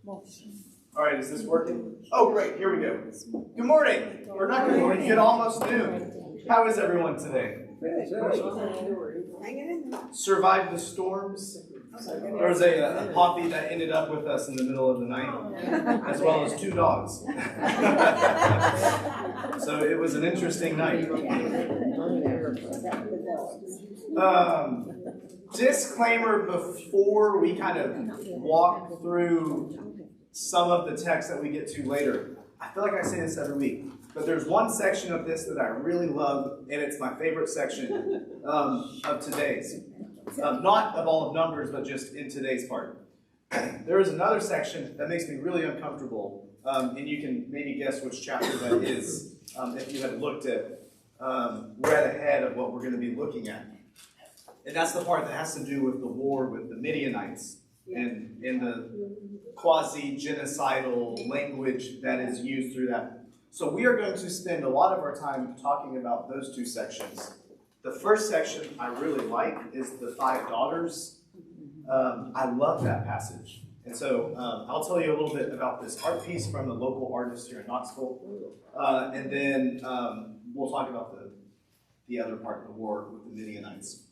All right, is this working? Oh, great, here we go. Good morning, or not good morning, good almost noon. How is everyone today? Survived the storms? There was a poppy that ended up with us in the middle of the night, as well as 2 dogs. So it was an interesting night. Disclaimer before we kind of walk through some of the text that we get to later. I feel like I say this every week, but there's one section of this that I really love, and it's my favorite section of today's. Not of all of Numbers, but just in today's part. There is another section that makes me really uncomfortable, and you can maybe guess which chapter that is if you had looked at, read ahead of what we're going to be looking at. And that's the part that has to do with the war with the Midianites and the quasi-genocidal language that is used through that. So we are going to spend a lot of our time talking about those 2 sections. The first section I really like is the 5 daughters. I love that passage. And so I'll tell you a little bit about this art piece from the local artist here in Knoxville. And then we'll talk about the other part of the war with the Midianites.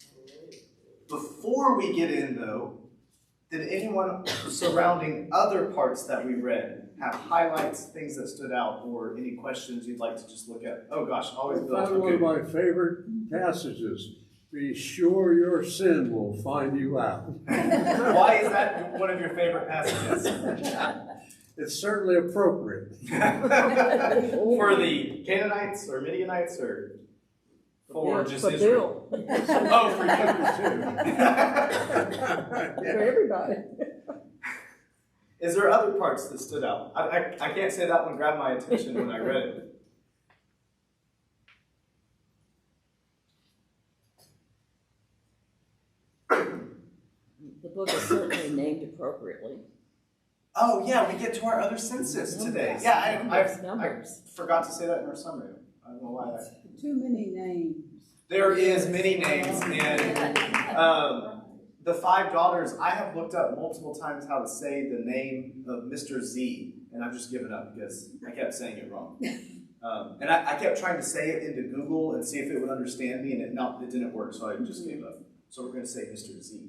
Before we get in, though, did anyone surrounding other parts that we read have highlights, things that stood out, or any questions you'd like to just look at? Oh gosh, always Bill. Okay. One of my favorite passages. Be sure your sin will find you out. Why is that one of your favorite passages? It's certainly appropriate. For the Canaanites or Midianites or for just Israel? Oh, for you too. For everybody. Is there other parts that stood out? I can't say that one grabbed my attention when I read it. The book is certainly named appropriately. Oh yeah, we get to our other census today. Yeah, I forgot to say that in our summary. I don't know why that. Too many names. There is many names, and the 5 daughters, I have looked up multiple times how to say the name of Mr. Z, and I've just given up because I kept saying it wrong. And I kept trying to say it into Google and see if it would understand me, and it didn't work, so I just gave up. So we're going to say Mr. Z.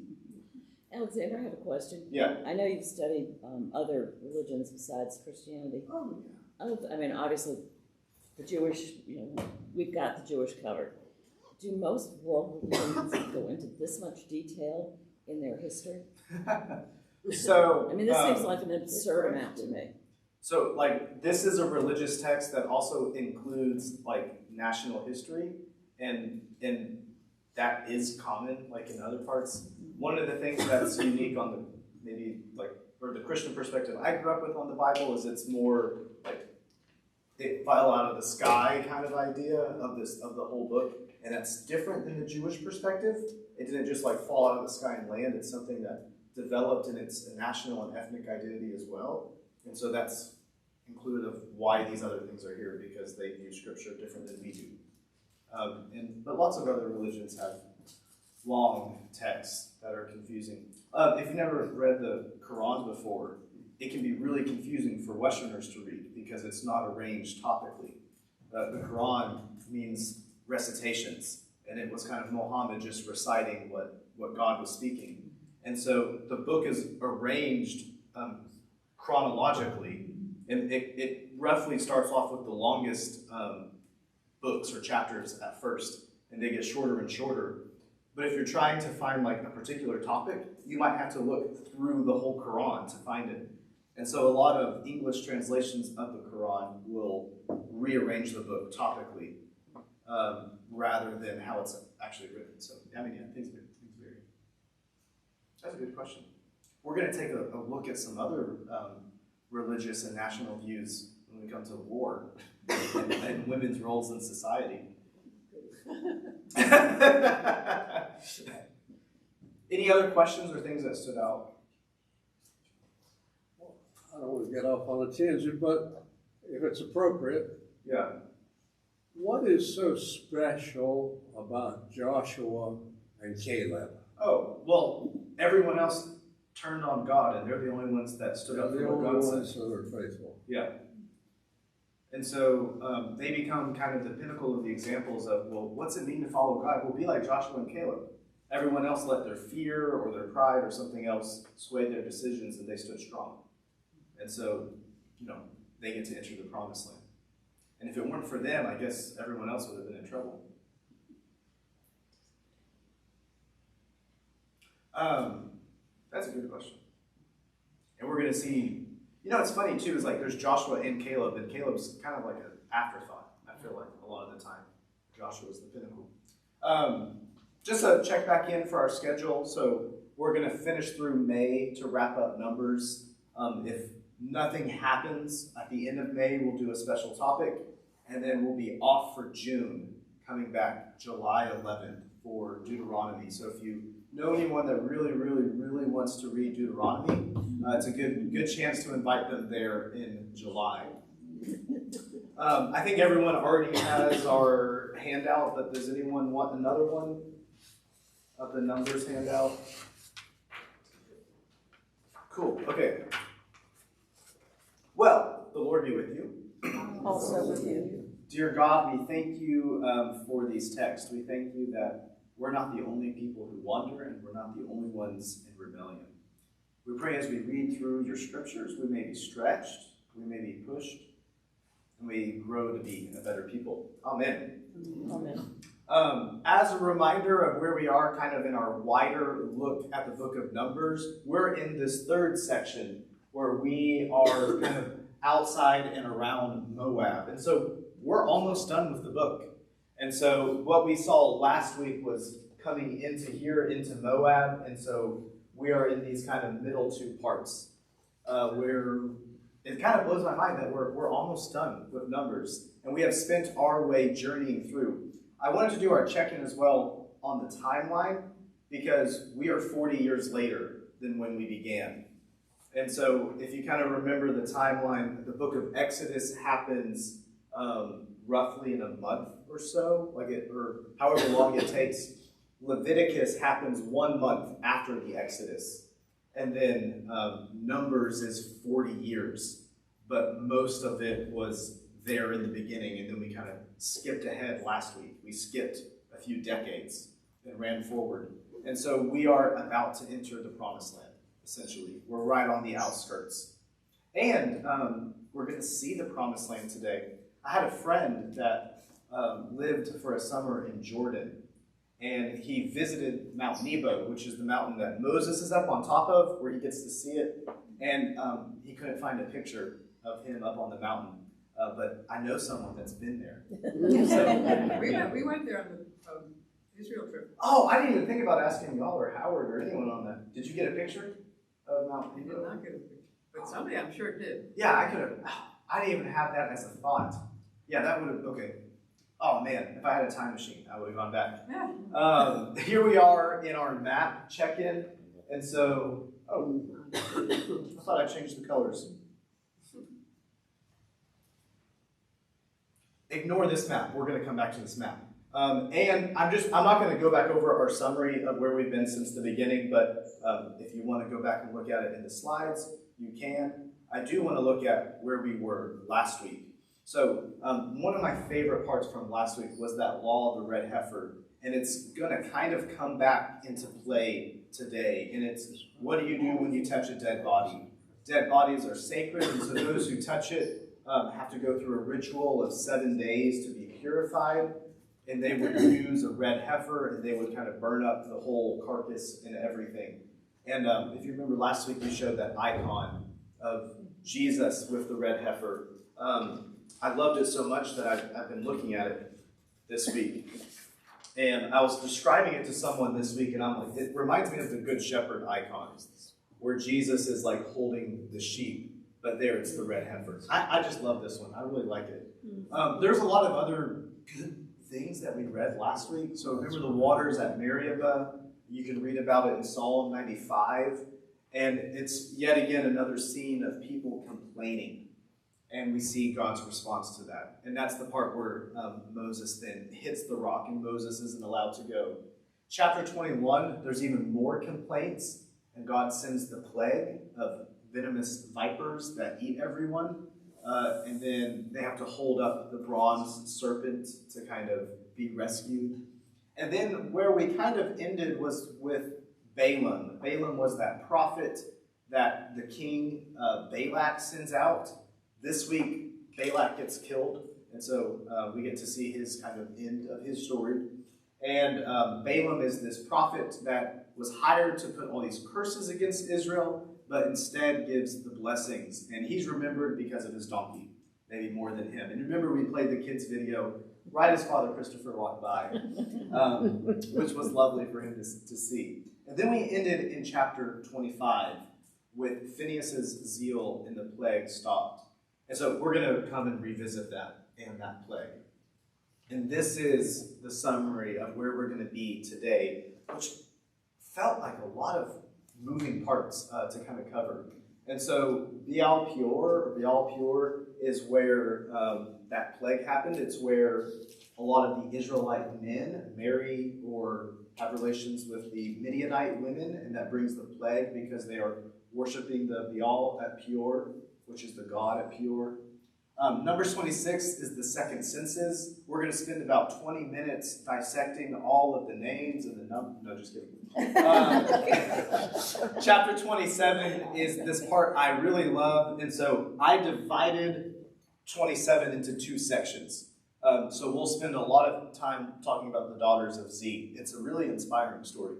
Alexander, I have a question. Yeah. I know you've studied other religions besides Christianity. Oh, yeah. I mean, obviously, the Jewish, we've got the Jewish covered. Do most world religions go into this much detail in their history? So, I mean, this seems like an absurd amount to me. So, this is a religious text that also includes, national history, and that is common, in other parts. One of the things that's unique on the Christian perspective I grew up with on the Bible is it's more, it fell out of the sky kind of idea of the whole book. And that's different than the Jewish perspective. It didn't just fall out of the sky and land. It's something that developed in its national and ethnic identity as well. And so that's included of why these other things are here, because they view Scripture different than we do. But lots of other religions have long texts that are confusing. If you've never read the Quran before, it can be really confusing for Westerners to read because it's not arranged topically. The Quran means recitations, and it was kind of Muhammad just reciting what God was speaking. And so the book is arranged chronologically, and it roughly starts off with the longest books or chapters at first, and they get shorter and shorter. But if you're trying to find a particular topic, you might have to look through the whole Quran to find it. And so a lot of English translations of the Quran will rearrange the book topically, rather than how it's actually written. So, things vary. That's a good question. We're going to take a look at some other religious and national views when we come to war and women's roles in society. Any other questions or things that stood out? I don't want to get off on a tangent, but if it's appropriate. Yeah. What is so special about Joshua and Caleb? Oh, well, everyone else turned on God, and they're the only ones that stood up They're for the what only God ones said. that are faithful. Yeah. And so they become kind of the pinnacle of the examples of, well, what's it mean to follow God? Well, be like Joshua and Caleb. Everyone else let their fear or their pride or something else sway their decisions, and they stood strong. And so, they get to enter the promised land. And if it weren't for them, I guess everyone else would have been in trouble. That's a good question. And we're going to see, it's funny too, is like there's Joshua and Caleb's kind of like an afterthought, I feel like, a lot of the time. Joshua's the pinnacle. Just a check back in for our schedule. So we're going to finish through May to wrap up Numbers. If nothing happens at the end of May, we'll do a special topic. And then we'll be off for June, coming back July 11th for Deuteronomy. So if you know anyone that really, really, really wants to read Deuteronomy, it's a good chance to invite them there in July. I think everyone already has our handout, but does anyone want another one of the Numbers handout? Cool, okay. Well, the Lord be with you. Also with you. Dear God, we thank you for these texts. We thank you that we're not the only people who wander, and we're not the only ones in rebellion. We pray as we read through your scriptures, we may be stretched, we may be pushed, and we grow to be a better people. Amen. Amen. As a reminder of where we are kind of in our wider look at the book of Numbers, we're in this third section where we are kind of outside and around Moab. And so we're almost done with the book. And so what we saw last week was coming into here, into Moab. And so we are in these kind of middle two parts where it kind of blows my mind that we're almost done with Numbers. And we have spent our way journeying through. I wanted to do our check-in as well on the timeline because we are 40 years later than when we began. And so if you kind of remember the timeline, the book of Exodus happens roughly in a month or so, or however long it takes. Leviticus happens 1 month after the Exodus. And then Numbers is 40 years. But most of it was there in the beginning, and then we kind of skipped ahead last week. We skipped a few decades and ran forward. And so we are about to enter the promised land, essentially. We're right on the outskirts. And we're going to see the promised land today. I had a friend that lived for a summer in Jordan, and he visited Mount Nebo, which is the mountain that Moses is up on top of, where he gets to see it. And he couldn't find a picture of him up on the mountain. But I know someone that's been there. We went there on the Israel trip. Oh, I didn't even think about asking y'all or Howard or anyone on that. Did you get a picture of Mount We did Nebo? not get a picture, but somebody I'm sure did. Yeah, I could have. I didn't even have that as a thought. Yeah, that would have. Okay. Oh man, if I had a time machine, I would have gone back. Yeah. Here we are in our map check-in, and so. Oh, I thought I changed the colors. Ignore this map. We're going to come back to this map. And I'm not going to go back over our summary of where we've been since the beginning, but if you want to go back and look at it in the slides, you can. I do want to look at where we were last week. So one of my favorite parts from last week was that law of the red heifer, and it's going to kind of come back into play today, and it's what do you do when you touch a dead body? Dead bodies are sacred, and so those who touch it have to go through a ritual of 7 days to be purified, and they would use a red heifer, and they would kind of burn up the whole carcass and everything. And if you remember last week, we showed that icon of Jesus with the red heifer. I loved it so much that I've been looking at it this week. And I was describing it to someone this week, and I'm like, it reminds me of the Good Shepherd icon, where Jesus is like holding the sheep. But there it's the red heifer. I just love this one. I really like it. There's a lot of other good things that we read last week. So remember the waters at Meribah. You can read about it in Psalm 95. And it's yet again another scene of people complaining. And we see God's response to that. And that's the part where Moses then hits the rock and Moses isn't allowed to go. Chapter 21, there's even more complaints. and God sends the plague of venomous vipers that eat everyone. And then they have to hold up the bronze serpent to kind of be rescued. And then where we kind of ended was with Balaam. Balaam was that prophet that the king Balak sends out. This week, Balak gets killed, and so we get to see his kind of end of his story. And Balaam is this prophet that was hired to put all these curses against Israel, but instead gives the blessings. And he's remembered because of his donkey, maybe more than him. And remember, we played the kids' video right as Father Christopher walked by, which was lovely for him to see. And then we ended in chapter 25 with Phineas's zeal in the plague stopped. And so we're going to come and revisit that and that plague. And this is the summary of where we're going to be today, which felt like a lot of moving parts to kind of cover. And so Baal Peor is where that plague happened. It's where a lot of the Israelite men marry or have relations with the Midianite women, and that brings the plague because they are worshiping the Baal at Peor, which is the god at Peor. Numbers 26 is the second census. We're going to spend about 20 minutes dissecting all of the names and the numbers. No, just kidding. Chapter 27 is this part I really love, and so I divided 27 into two sections. So we'll spend a lot of time talking about the daughters of Z. It's a really inspiring story.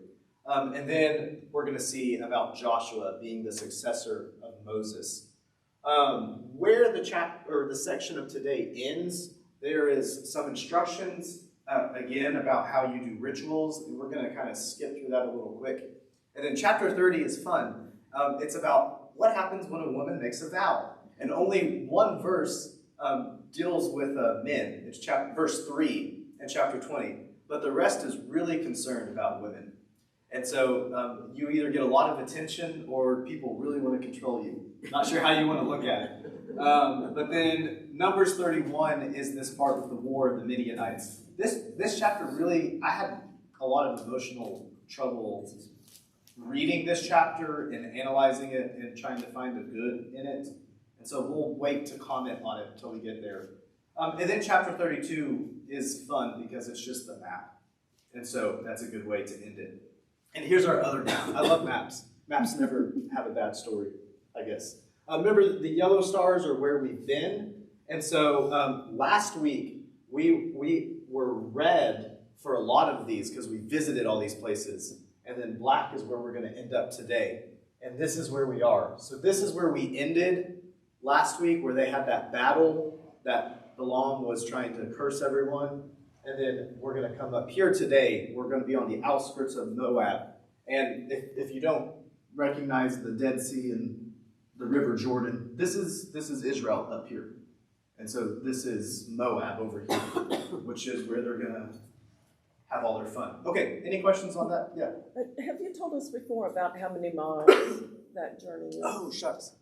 And then we're going to see about Joshua being the successor of Moses. Where the section of today ends, there is some instructions, again, about how you do rituals. And we're going to kind of skip through that a little quick. And then chapter 30 is fun. It's about what happens when a woman makes a vow. And only one verse deals with men. It's verse 3 in chapter 20. But the rest is really concerned about women. And so you either get a lot of attention or people really want to control you. Not sure how you want to look at it. But then Numbers 31 is this part with the war of the Midianites. This chapter really, I had a lot of emotional trouble reading this chapter and analyzing it and trying to find the good in it. And so we'll wait to comment on it until we get there. And then chapter 32 is fun because it's just the map. And so that's a good way to end it. And here's our other map. I love maps. Maps never have a bad story, I guess. Remember, the yellow stars are where we've been. And so last week, we were red for a lot of these because we visited all these places. And then black is where we're going to end up today. And this is where we are. So this is where we ended last week, where they had that battle that Balaam was trying to curse everyone. And then we're going to come up here today. We're going to be on the outskirts of Moab. And if you don't recognize the Dead Sea and the River Jordan, this is Israel up here. And so this is Moab over here, which is where they're going to have all their fun. Okay, any questions on that? Yeah. Have you told us before about how many miles that journey is? Oh, shucks.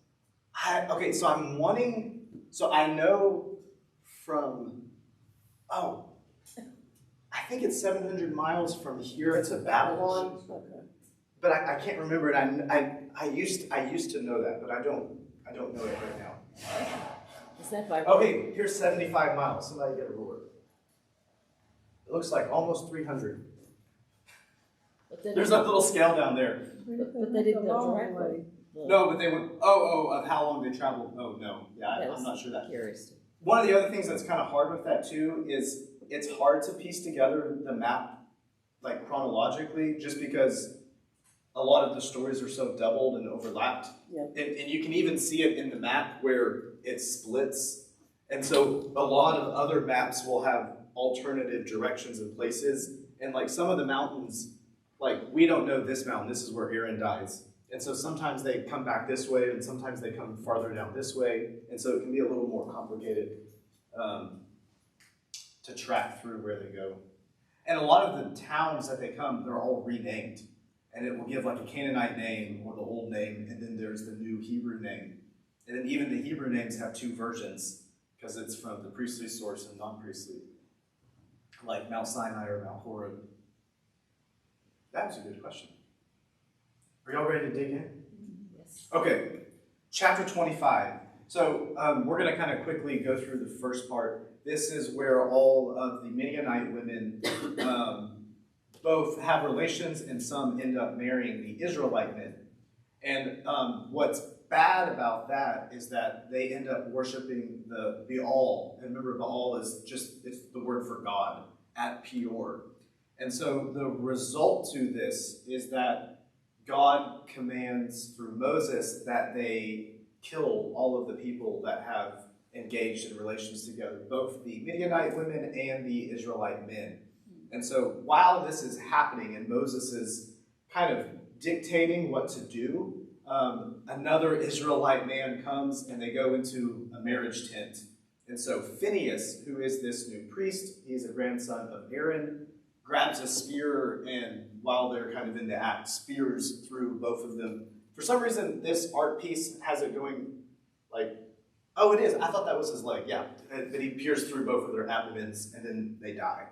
Okay, so I know from, I think it's 700 miles from here to Babylon, Okay. but I can't remember it. I used to know that, but I don't know it right now. Is that by Okay, here's 75 miles. Somebody get a ruler. It looks like almost 300. But they There's a didn't- little scale down there. But they didn't go directly. No, but they went, of how long they traveled. Oh, no. Yeah, I'm not sure that. Curious. One of the other things that's kind of hard with that too is it's hard to piece together the map like chronologically just because a lot of the stories are so doubled and overlapped. Yeah. And you can even see it in the map where it splits. And so a lot of other maps will have alternative directions and places. And like some of the mountains, like we don't know this mountain, this is where Aaron dies. And so sometimes they come back this way and sometimes they come farther down this way. And so it can be a little more complicated to track through where they go. And a lot of the towns that they come, they're all renamed. And it will give like a Canaanite name or the old name, and then there's the new Hebrew name. And then even the Hebrew names have two versions because it's from the priestly source and non-priestly. Like Mount Sinai or Mount Horeb. That was a good question. Are y'all ready to dig in? Yes. Okay, chapter 25. So we're going to kind of quickly go through the first part. This is where all of the Midianite women both have relations and some end up marrying the Israelite men. And what's bad about that is that they end up worshiping the Baal. And remember, Baal is it's the word for God, at Peor. And so the result to this is that God commands through Moses that they kill all of the people that have engaged in relations together, both the Midianite women and the Israelite men. And so while this is happening and Moses is kind of dictating what to do, another Israelite man comes and they go into a marriage tent. And so Phinehas, who is this new priest, he's a grandson of Aaron, grabs a spear and while they're kind of in the act, spears through both of them. For some reason, this art piece has it going like, oh, it is. I thought that was his leg. Yeah, but he pierced through both of their abdomens and then they die.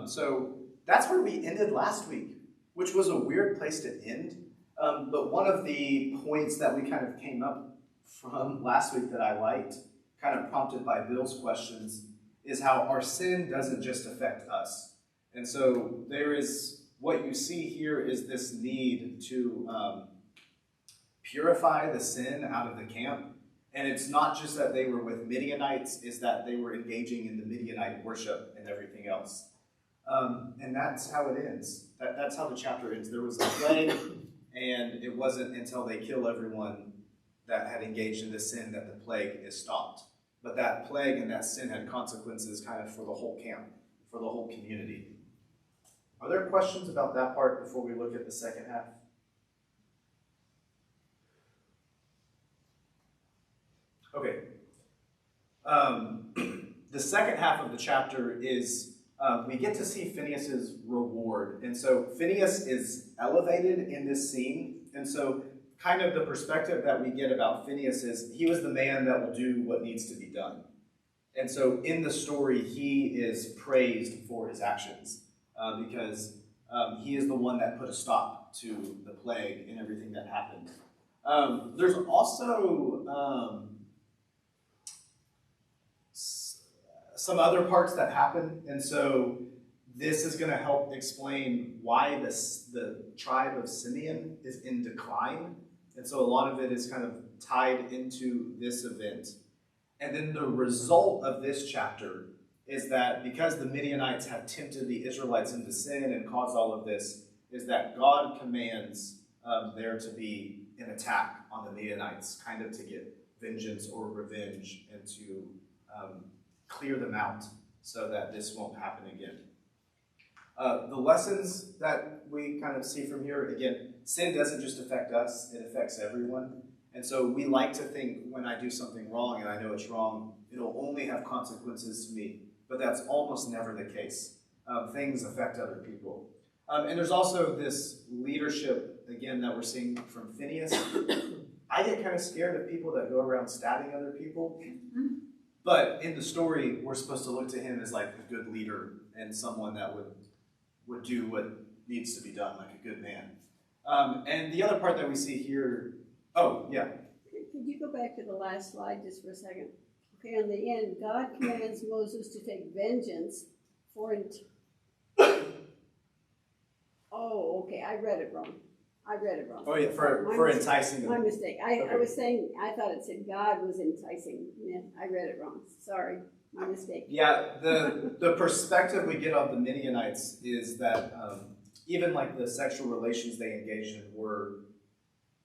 So that's where we ended last week, which was a weird place to end. But one of the points that we kind of came up from last week that I liked, kind of prompted by Bill's questions, is how our sin doesn't just affect us. And so there is, what you see here is this need to purify the sin out of the camp. And it's not just that they were with Midianites, it's that they were engaging in the Midianite worship and everything else. And that's how it ends. That's how the chapter ends. There was a plague, and it wasn't until they kill everyone that had engaged in this sin that the plague is stopped. But that plague and that sin had consequences kind of for the whole camp, for the whole community. Are there questions about that part before we look at the second half? Okay. The second half of the chapter is we get to see Phinehas' reward. And so Phinehas is elevated in this scene. And so kind of the perspective that we get about Phinehas is he was the man that will do what needs to be done. And so in the story, he is praised for his actions because he is the one that put a stop to the plague and everything that happened. There's also some other parts that happen, and so this is going to help explain why the tribe of Simeon is in decline, and so a lot of it is kind of tied into this event. And then the result of this chapter is that because the Midianites have tempted the Israelites into sin and caused all of this, is that God commands there to be an attack on the Midianites, kind of to get vengeance or revenge and to clear them out so that this won't happen again. The lessons that we kind of see from here, again, sin doesn't just affect us, it affects everyone. And so we like to think when I do something wrong and I know it's wrong, it'll only have consequences to me. But that's almost never the case. Things affect other people. And there's also this leadership, again, that we're seeing from Phinehas. I get kind of scared of people that go around stabbing other people. But in the story, we're supposed to look to him as like a good leader and someone that would do what needs to be done, like a good man. And the other part that we see here, oh, yeah. Could you go back to the last slide just for a second? Okay, on the end, God commands Moses to take vengeance for Oh, okay, I read it wrong. Oh, yeah, for enticing them. My mistake. I Okay. was saying, I thought it said God was enticing. Yeah, I read it wrong. Sorry, my mistake. Yeah, the perspective we get of the Midianites is that even like the sexual relations they engaged in were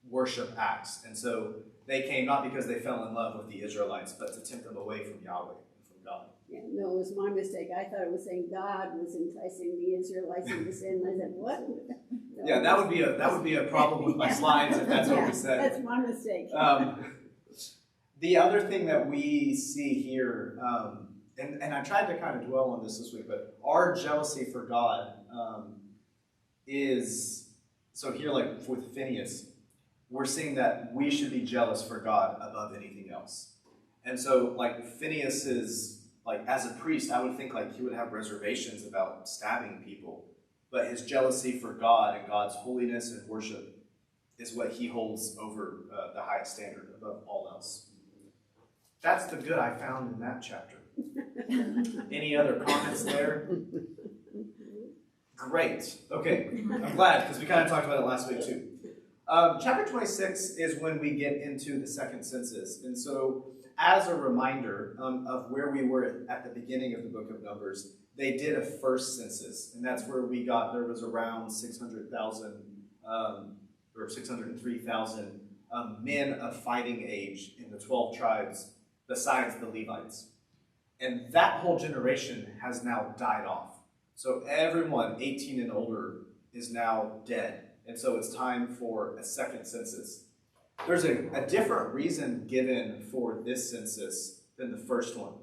worship acts. And so they came not because they fell in love with the Israelites, but to tempt them away from Yahweh and from God. Yeah, no, it was my mistake. I thought it was saying God was enticing the Israelites into sin. I said, what? No. Yeah, that would be a problem with my slides if that's what we said. That's my mistake. The other thing that we see here, and I tried to kind of dwell on this week, but our jealousy for God is, so here like with Phinehas, we're seeing that we should be jealous for God above anything else. And so like Phinehas is, like as a priest, I would think like he would have reservations about stabbing people, but his jealousy for God and God's holiness and worship is what he holds over the highest standard above all else. That's the good I found in that chapter. Any other comments there? Great. Okay, I'm glad, because we kind of talked about it last week too. Chapter 26 is when we get into the second census. And so, as a reminder of where we were at the beginning of the book of Numbers, they did a first census. And that's where there was around 600,000 or 603,000 men of fighting age in the 12 tribes besides the Levites. And that whole generation has now died off. So everyone 18 and older is now dead. And so it's time for a second census. There's a different reason given for this census than the first one.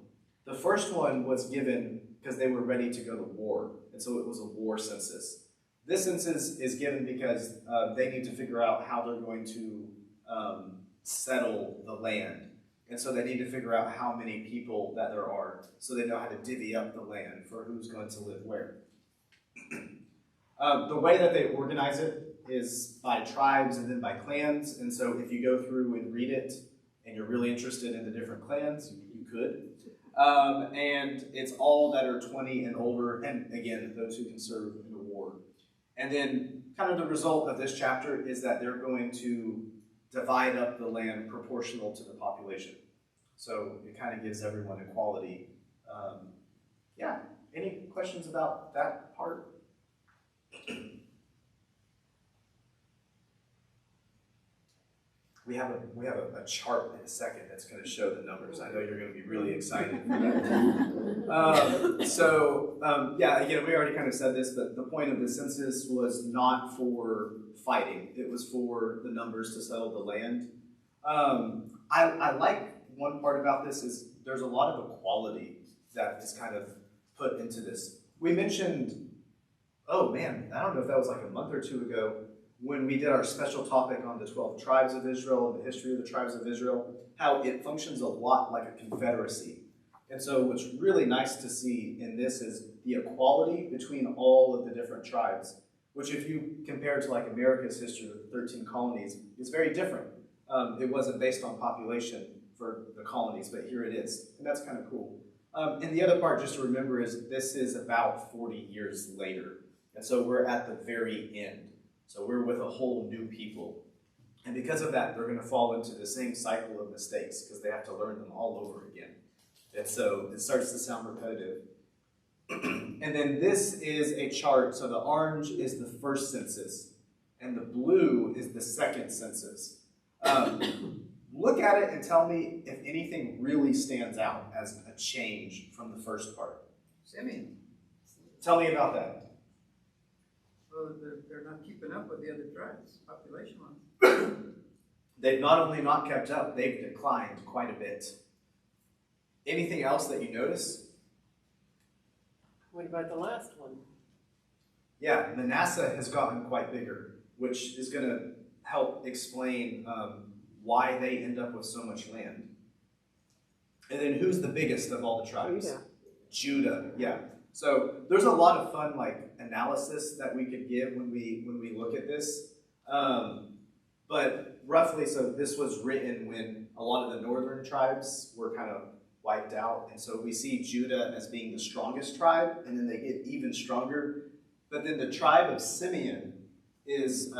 The first one was given because they were ready to go to war. And so it was a war census. This census is given because they need to figure out how they're going to settle the land. And so they need to figure out how many people that there are so they know how to divvy up the land for who's going to live where. The way that they organize it is by tribes and then by clans. And so if you go through and read it and you're really interested in the different clans, you could. And it's all that are 20 and older, and again, those who can serve in the war. And then kind of the result of this chapter is that they're going to divide up the land proportional to the population. So it kind of gives everyone equality. Yeah, any questions about that part? We have a chart in a second that's going to show the numbers. I know you're going to be really excited for that. Yeah, again, we already kind of said this, but the point of the census was not for fighting. It was for the numbers to settle the land. I like one part about this is there's a lot of equality that is kind of put into this. We mentioned, oh man, I don't know if that was like a month or two ago, when we did our special topic on the 12 tribes of Israel and the history of the tribes of Israel, how it functions a lot like a confederacy. And so what's really nice to see in this is the equality between all of the different tribes, which if you compare to like America's history with 13 colonies, is very different. It wasn't based on population for the colonies, but here it is. And that's kind of cool. And the other part just to remember is this is about 40 years later. And so we're at the very end. So we're with a whole new people. And because of that, they're going to fall into the same cycle of mistakes because they have to learn them all over again. And so it starts to sound repetitive. And then this is a chart. So the orange is the first census, and the blue is the second census. Look at it and tell me if anything really stands out as a change from the first part. Simeon. Tell me about that. Well, they're not keeping up with the other tribes, population-wise. They've not only not kept up, they've declined quite a bit. Anything else that you notice? What about the last one? Yeah, Manasseh has gotten quite bigger, which is going to help explain why they end up with so much land. And then who's the biggest of all the tribes? Judah, yeah. So there's a lot of fun analysis that we could give when we look at this. But roughly, so this was written when a lot of the northern tribes were kind of wiped out. And so we see Judah as being the strongest tribe, and then they get even stronger. But then the tribe of Simeon is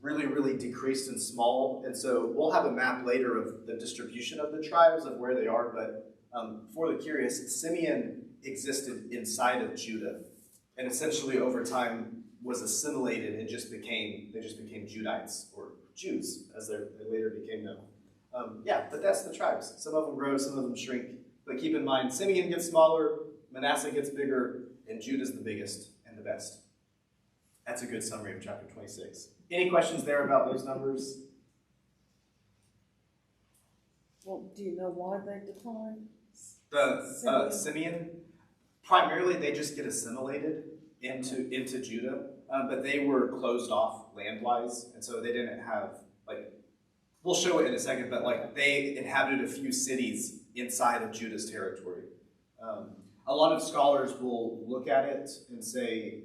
really, really decreased and small. And so we'll have a map later of the distribution of the tribes, of where they are. But for the curious, Simeon existed inside of Judah, and essentially over time was assimilated and they just became Judites, or Jews, as they later became known. Yeah, but that's the tribes. Some of them grow, some of them shrink. But keep in mind, Simeon gets smaller, Manasseh gets bigger, and Judah's the biggest and the best. That's a good summary of chapter 26. Any questions there about those numbers? Well, do you know why they declined? Simeon, primarily they just get assimilated into Judah, but they were closed off land-wise, and so they didn't have, we'll show it in a second, but they inhabited a few cities inside of Judah's territory. A lot of scholars will look at it and say,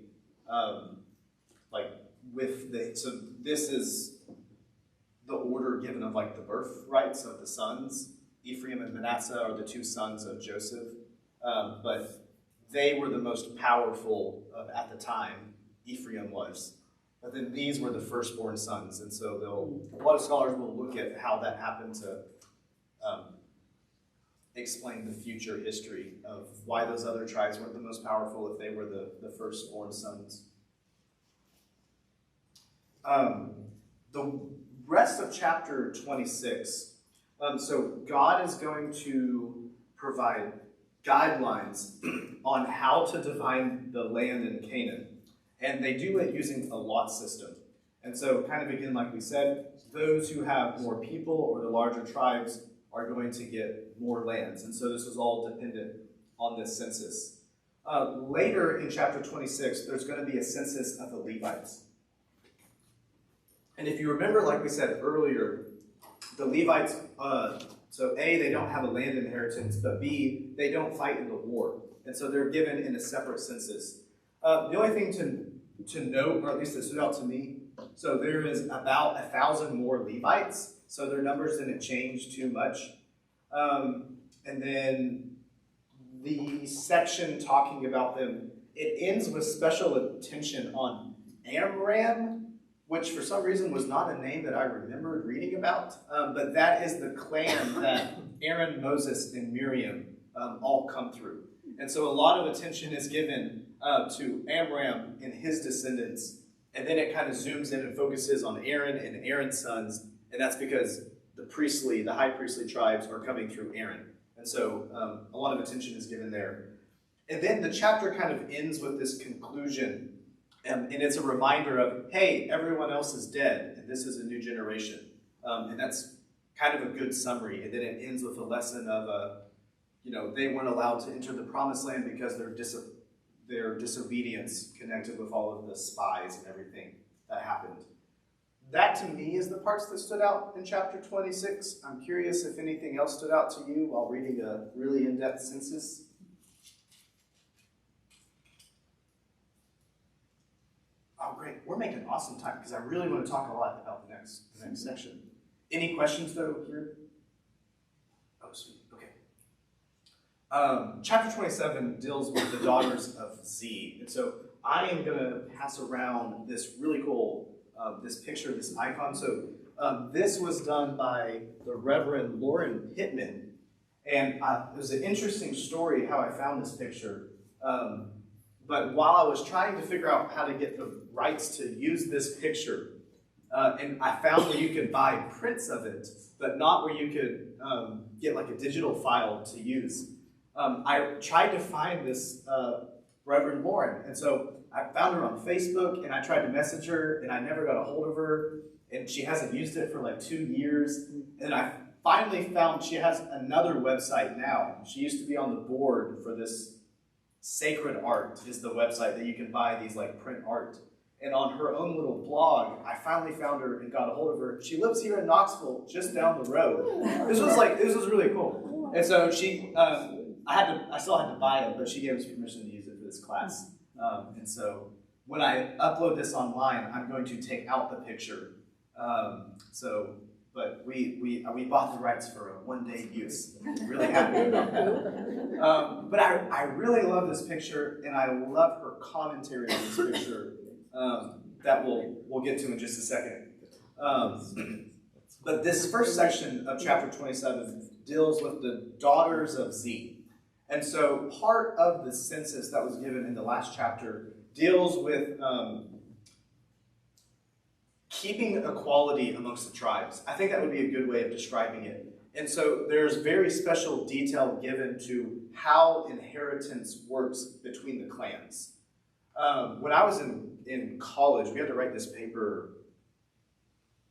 so this is the order given of like the birthrights of the sons. Ephraim and Manasseh are the two sons of Joseph, but they were the most powerful at the time. Ephraim was. But then these were the firstborn sons, and so a lot of scholars will look at how that happened to explain the future history of why those other tribes weren't the most powerful if they were the firstborn sons. The rest of chapter 26, so God is going to provide guidelines on how to divide the land in Canaan. And they do it using a lot system. And so kind of again, like we said, those who have more people or the larger tribes are going to get more lands. And so this is all dependent on this census. Later in chapter 26, there's going to be a census of the Levites. And if you remember, like we said earlier, the Levites, so A, they don't have a land inheritance, but B, they don't fight in the war. And so they're given in a separate census. The only thing to note, or at least that stood out to me, so there is about 1,000 more Levites, so their numbers didn't change too much. And then the section talking about them, it ends with special attention on Amram, which for some reason was not a name that I remembered reading about, but that is the clan that Aaron, Moses, and Miriam all come through. And so a lot of attention is given to Amram and his descendants, and then it kind of zooms in and focuses on Aaron and Aaron's sons, and that's because the high priestly tribes are coming through Aaron. And so a lot of attention is given there. And then the chapter kind of ends with this conclusion, and it's a reminder of, hey, everyone else is dead, and this is a new generation. And that's kind of a good summary. And then it ends with a lesson of, they weren't allowed to enter the promised land because their disobedience connected with all of the spies and everything that happened. That, to me, is the parts that stood out in chapter 26. I'm curious if anything else stood out to you while reading a really in-depth census. Oh, great. We're making awesome time because I really want to talk a lot about the next section. Any questions, though, here? Oh, sweet. Okay. Chapter 27 deals with the daughters of Z. And so I am going to pass around this really cool this picture, this icon. So this was done by the Reverend Lauren Pittman. And it was an interesting story how I found this picture. But while I was trying to figure out how to get the rights to use this picture, and I found where you could buy prints of it, but not where you could get like a digital file to use. I tried to find this Reverend Lauren, and so I found her on Facebook, and I tried to message her, and I never got a hold of her, and she hasn't used it for like 2 years, and I finally found she has another website now. She used to be on the board for this Sacred Art is the website that you can buy these like print art. And on her own little blog, I finally found her and got a hold of her. She lives here in Knoxville, just down the road. This was really cool. And so I still had to buy it, but she gave us permission to use it for this class. And so when I upload this online, I'm going to take out the picture. But we bought the rights for a one-day use. Really happy about that. But I really love this picture, and I love her commentary on this picture that we'll get to in just a second. But this first section of chapter 27 deals with the daughters of Z. And so part of the census that was given in the last chapter deals with keeping equality amongst the tribes. I think that would be a good way of describing it. And so there's very special detail given to how inheritance works between the clans. When I was in college, we had to write this paper.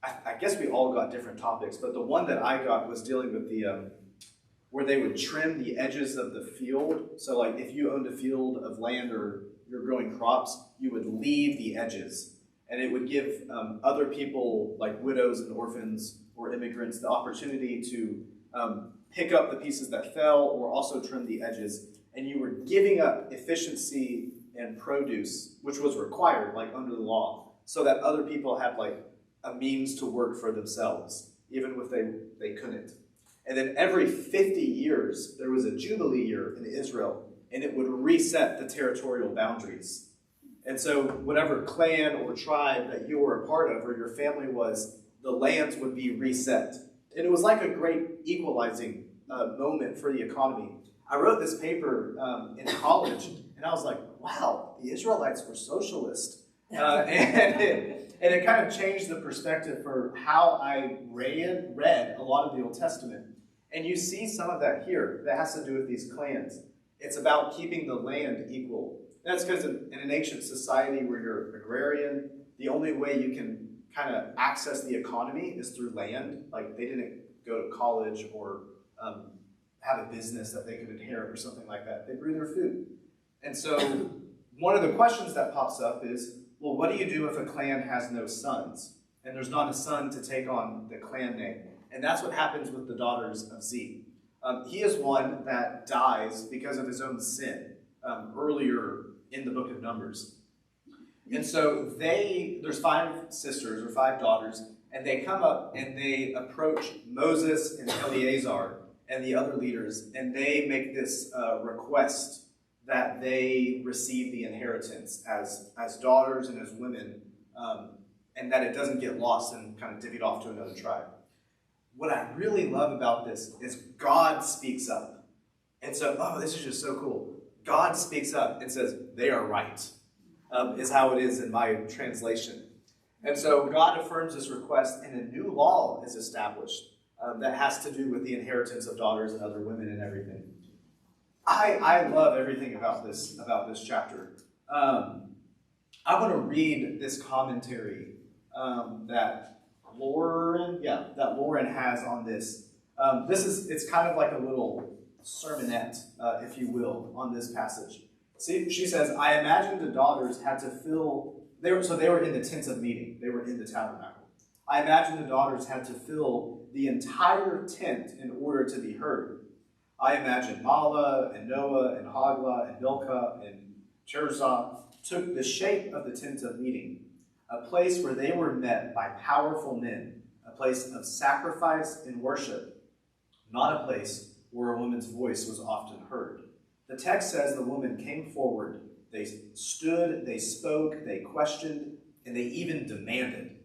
I guess we all got different topics, but the one that I got was dealing with the where they would trim the edges of the field. So like if you owned a field of land or you're growing crops, you would leave the edges. And it would give other people, like widows and orphans or immigrants, the opportunity to pick up the pieces that fell or also trim the edges. And you were giving up efficiency and produce, which was required, like under the law. so that other people had like a means to work for themselves, even if they couldn't. And then every 50 years, there was a Jubilee year in Israel, and it would reset the territorial boundaries. And so whatever clan or tribe that you were a part of or your family was, the lands would be reset. And it was like a great equalizing moment for the economy. I wrote this paper in college, and I was like, wow, the Israelites were socialist. And it kind of changed the perspective for how I read a lot of the Old Testament. And you see some of that here that has to do with these clans. It's about keeping the land equal. That's because in an ancient society where you're agrarian, the only way you can kind of access the economy is through land. Like they didn't go to college or have a business that they could inherit or something like that. They grew their food. And so one of the questions that pops up is, well, what do you do if a clan has no sons? And there's not a son to take on the clan name. And that's what happens with the daughters of Z. He is one that dies because of his own sin earlier in the book of Numbers. And so there's 5 sisters or 5 daughters, and they come up and they approach Moses and Eleazar and the other leaders, and they make this request that they receive the inheritance as daughters and as women, and that it doesn't get lost and kind of divvied off to another tribe. What I really love about this is God speaks up. And so, this is just so cool. God speaks up and says, they are right, is how it is in my translation. And so God affirms this request, and a new law is established that has to do with the inheritance of daughters and other women and everything. I love everything about this chapter. I want to read this commentary that Lauren has on this. It's kind of like a little sermonette, if you will, on this passage. See, she says, I imagine the daughters had to fill, they were in the tent of meeting. They were in the tabernacle. I imagine the daughters had to fill the entire tent in order to be heard. I imagine Mahlah and Noah and Hoglah and Milcah and Tirzah took the shape of the tent of meeting, a place where they were met by powerful men, a place of sacrifice and worship, not a place where a woman's voice was often heard. The text says the woman came forward. They stood, they spoke, they questioned, and they even demanded.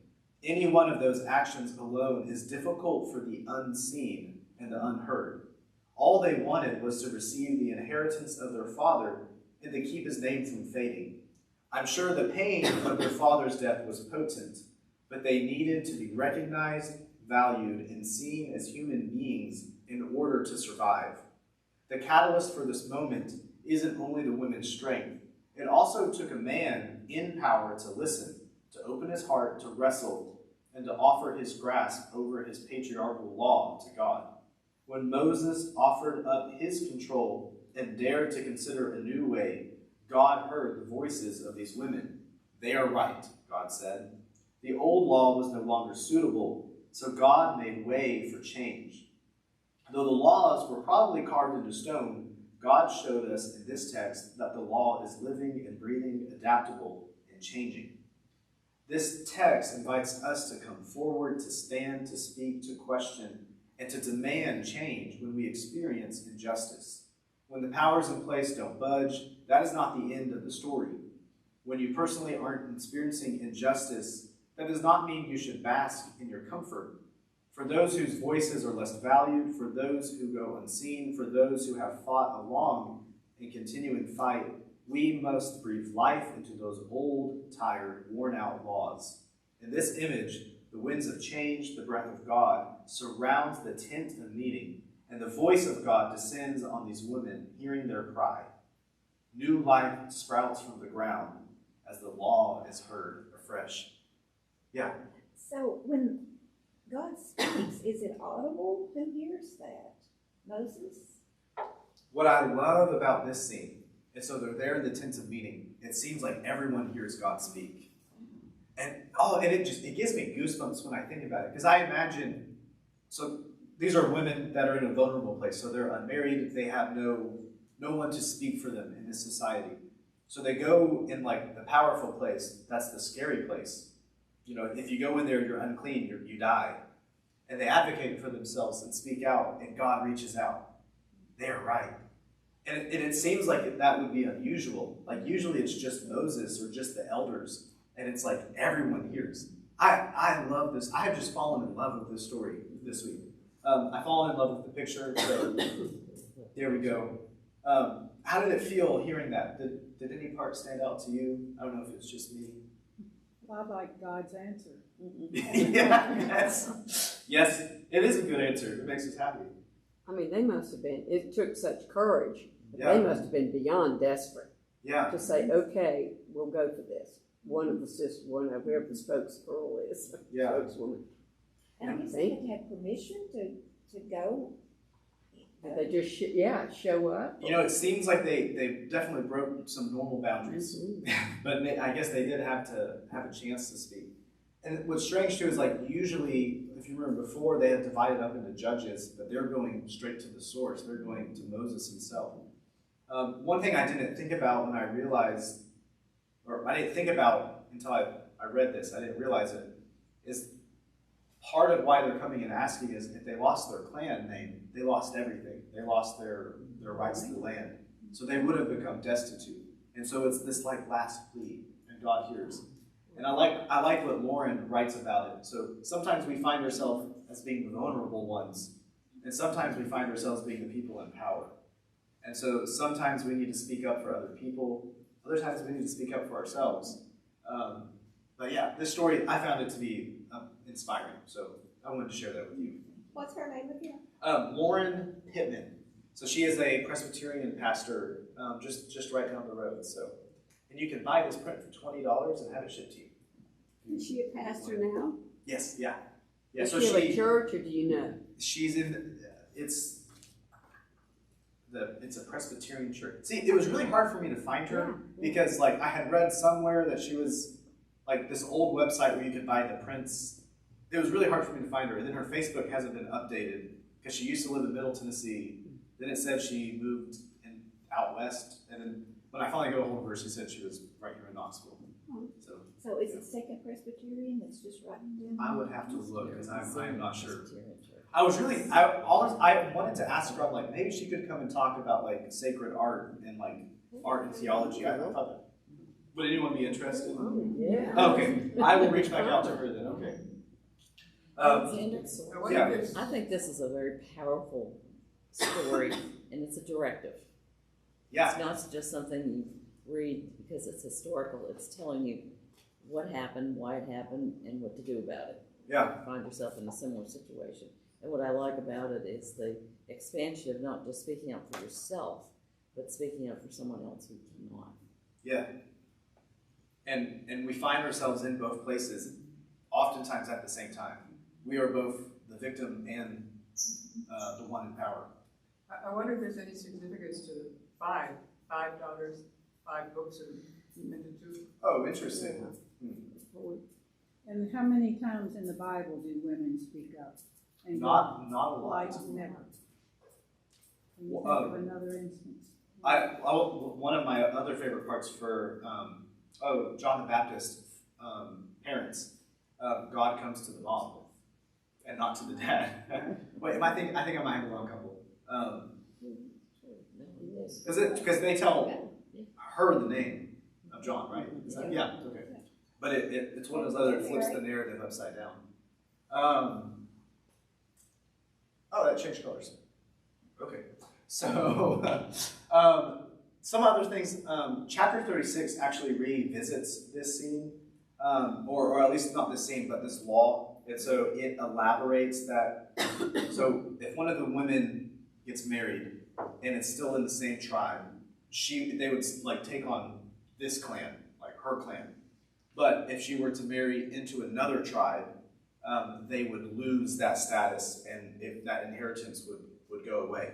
Any one of those actions alone is difficult for the unseen and the unheard. All they wanted was to receive the inheritance of their father and to keep his name from fading. I'm sure the pain of their father's death was potent, but they needed to be recognized, valued, and seen as human beings in order to survive. The catalyst for this moment isn't only the women's strength. It also took a man in power to listen, to open his heart, to wrestle, and to offer his grasp over his patriarchal law to God. When Moses offered up his control and dared to consider a new way, God heard the voices of these women. They are right, God said. The old law was no longer suitable, so God made way for change. Though the laws were probably carved into stone, God showed us in this text that the law is living and breathing, adaptable and changing. This text invites us to come forward, to stand, to speak, to question, and to demand change when we experience injustice. When the powers in place don't budge, that is not the end of the story. When you personally aren't experiencing injustice, that does not mean you should bask in your comfort. For those whose voices are less valued, for those who go unseen, for those who have fought a long and continuing fight, we must breathe life into those old, tired, worn-out laws. In this image, the winds of change, the breath of God, surrounds the tent of meeting, and the voice of God descends on these women, hearing their cry. New life sprouts from the ground as the law is heard afresh. Yeah. So when God speaks, is it audible? Who hears that? Moses? What I love about this scene, and so they're there in the tent of meeting, it seems like everyone hears God speak. And it gives me goosebumps when I think about it. Because I imagine, so these are women that are in a vulnerable place. So they're unmarried, they have no one to speak for them in this society. So they go in like the powerful place, that's the scary place. You know, if you go in there, you're unclean, you die. And they advocate for themselves and speak out, and God reaches out. They are right. And it seems like that would be unusual. Like usually it's just Moses or just the elders, and it's like everyone hears. I love this. I have just fallen in love with this story this week. I've fallen in love with the picture, so there we go. How did it feel hearing that? Did any part stand out to you? I don't know if it's just me. I like God's answer. Yes, it is a good answer. It makes us happy. I mean, they must have been, it took such courage, but Yeah. they must have been beyond desperate Yeah, to say, okay, we'll go for this. One of the sisters, whoever the spokesgirl is, yeah. spokeswoman. And I guess they had to have permission to go. Did they just, show up? You know, it seems like they definitely broke some normal boundaries, but I guess they did have to have a chance to speak. And what's strange too is like usually, if you remember before, they had divided up into judges, but they're going straight to the source. They're going to Moses himself. One thing I didn't think about when I realized, or I didn't think about until I read this, I didn't realize it, is part of why they're coming and asking is if they lost their clan name, they lost everything. They lost their rights to the land. So they would have become destitute. And so it's this like last plea, and God hears. And I like what Lauren writes about it. So sometimes we find ourselves as being the vulnerable ones, and sometimes we find ourselves being the people in power. And so sometimes we need to speak up for other people. Other times we need to speak up for ourselves. But yeah, this story, I found it to be inspiring. So I wanted to share that with you. What's her name again? Lauren Pittman. So she is a Presbyterian pastor just right down the road. So, and you can buy this print for $20 and have it shipped to you. Is she a pastor now? Yes, yeah. Yeah, Is so she a church, or do you know? she's in, it's a Presbyterian church. See, it was really hard for me to find her because like I had read somewhere that she was like this old website where you could buy the prints. It was really hard for me to find her. And then her Facebook hasn't been updated because she used to live in Middle Tennessee. Then it said she moved out west. And then when I finally got a hold of her, she said she was right here in Knoxville. So is it Second Presbyterian that's just right down? I would have to look because I'm not sure. I was really, I wanted to ask her, I'm like, maybe she could come and talk about like sacred art and like art and theology. I thought that. Would anyone be interested? Yeah. Okay, I will reach back out to her then, okay. Yeah. I think this is a very powerful story, and it's a directive. Yeah, It's not just something you read because it's historical. It's telling you what happened, why it happened, and what to do about it. yeah, Find yourself in a similar situation. And what I like about it is the expansion of not just speaking out for yourself, but speaking out for someone else who cannot. yeah. And we find ourselves in both places, oftentimes at the same time. We are both the victim and the one in power. I wonder if there's any significance to $5, five books and into two. Oh, interesting. And how many times in the Bible do women speak up? And Not a lot. like never. Can you Well, think of another instance? One of my other favorite parts for John the Baptist parents, God comes to the mom and not to the dad. Wait, I think I might have the wrong couple. Because they tell her the name of John, right? Yeah, okay. But it's one of those other, it flips the narrative upside down. That changed colors. Okay. So, some other things. Chapter 36 actually revisits this scene, or at least not this scene, but this law. And so it elaborates that. So if one of the women gets married and it's still in the same tribe, they would like take on this clan, like her clan. But if she were to marry into another tribe, they would lose that status, and if that inheritance would go away.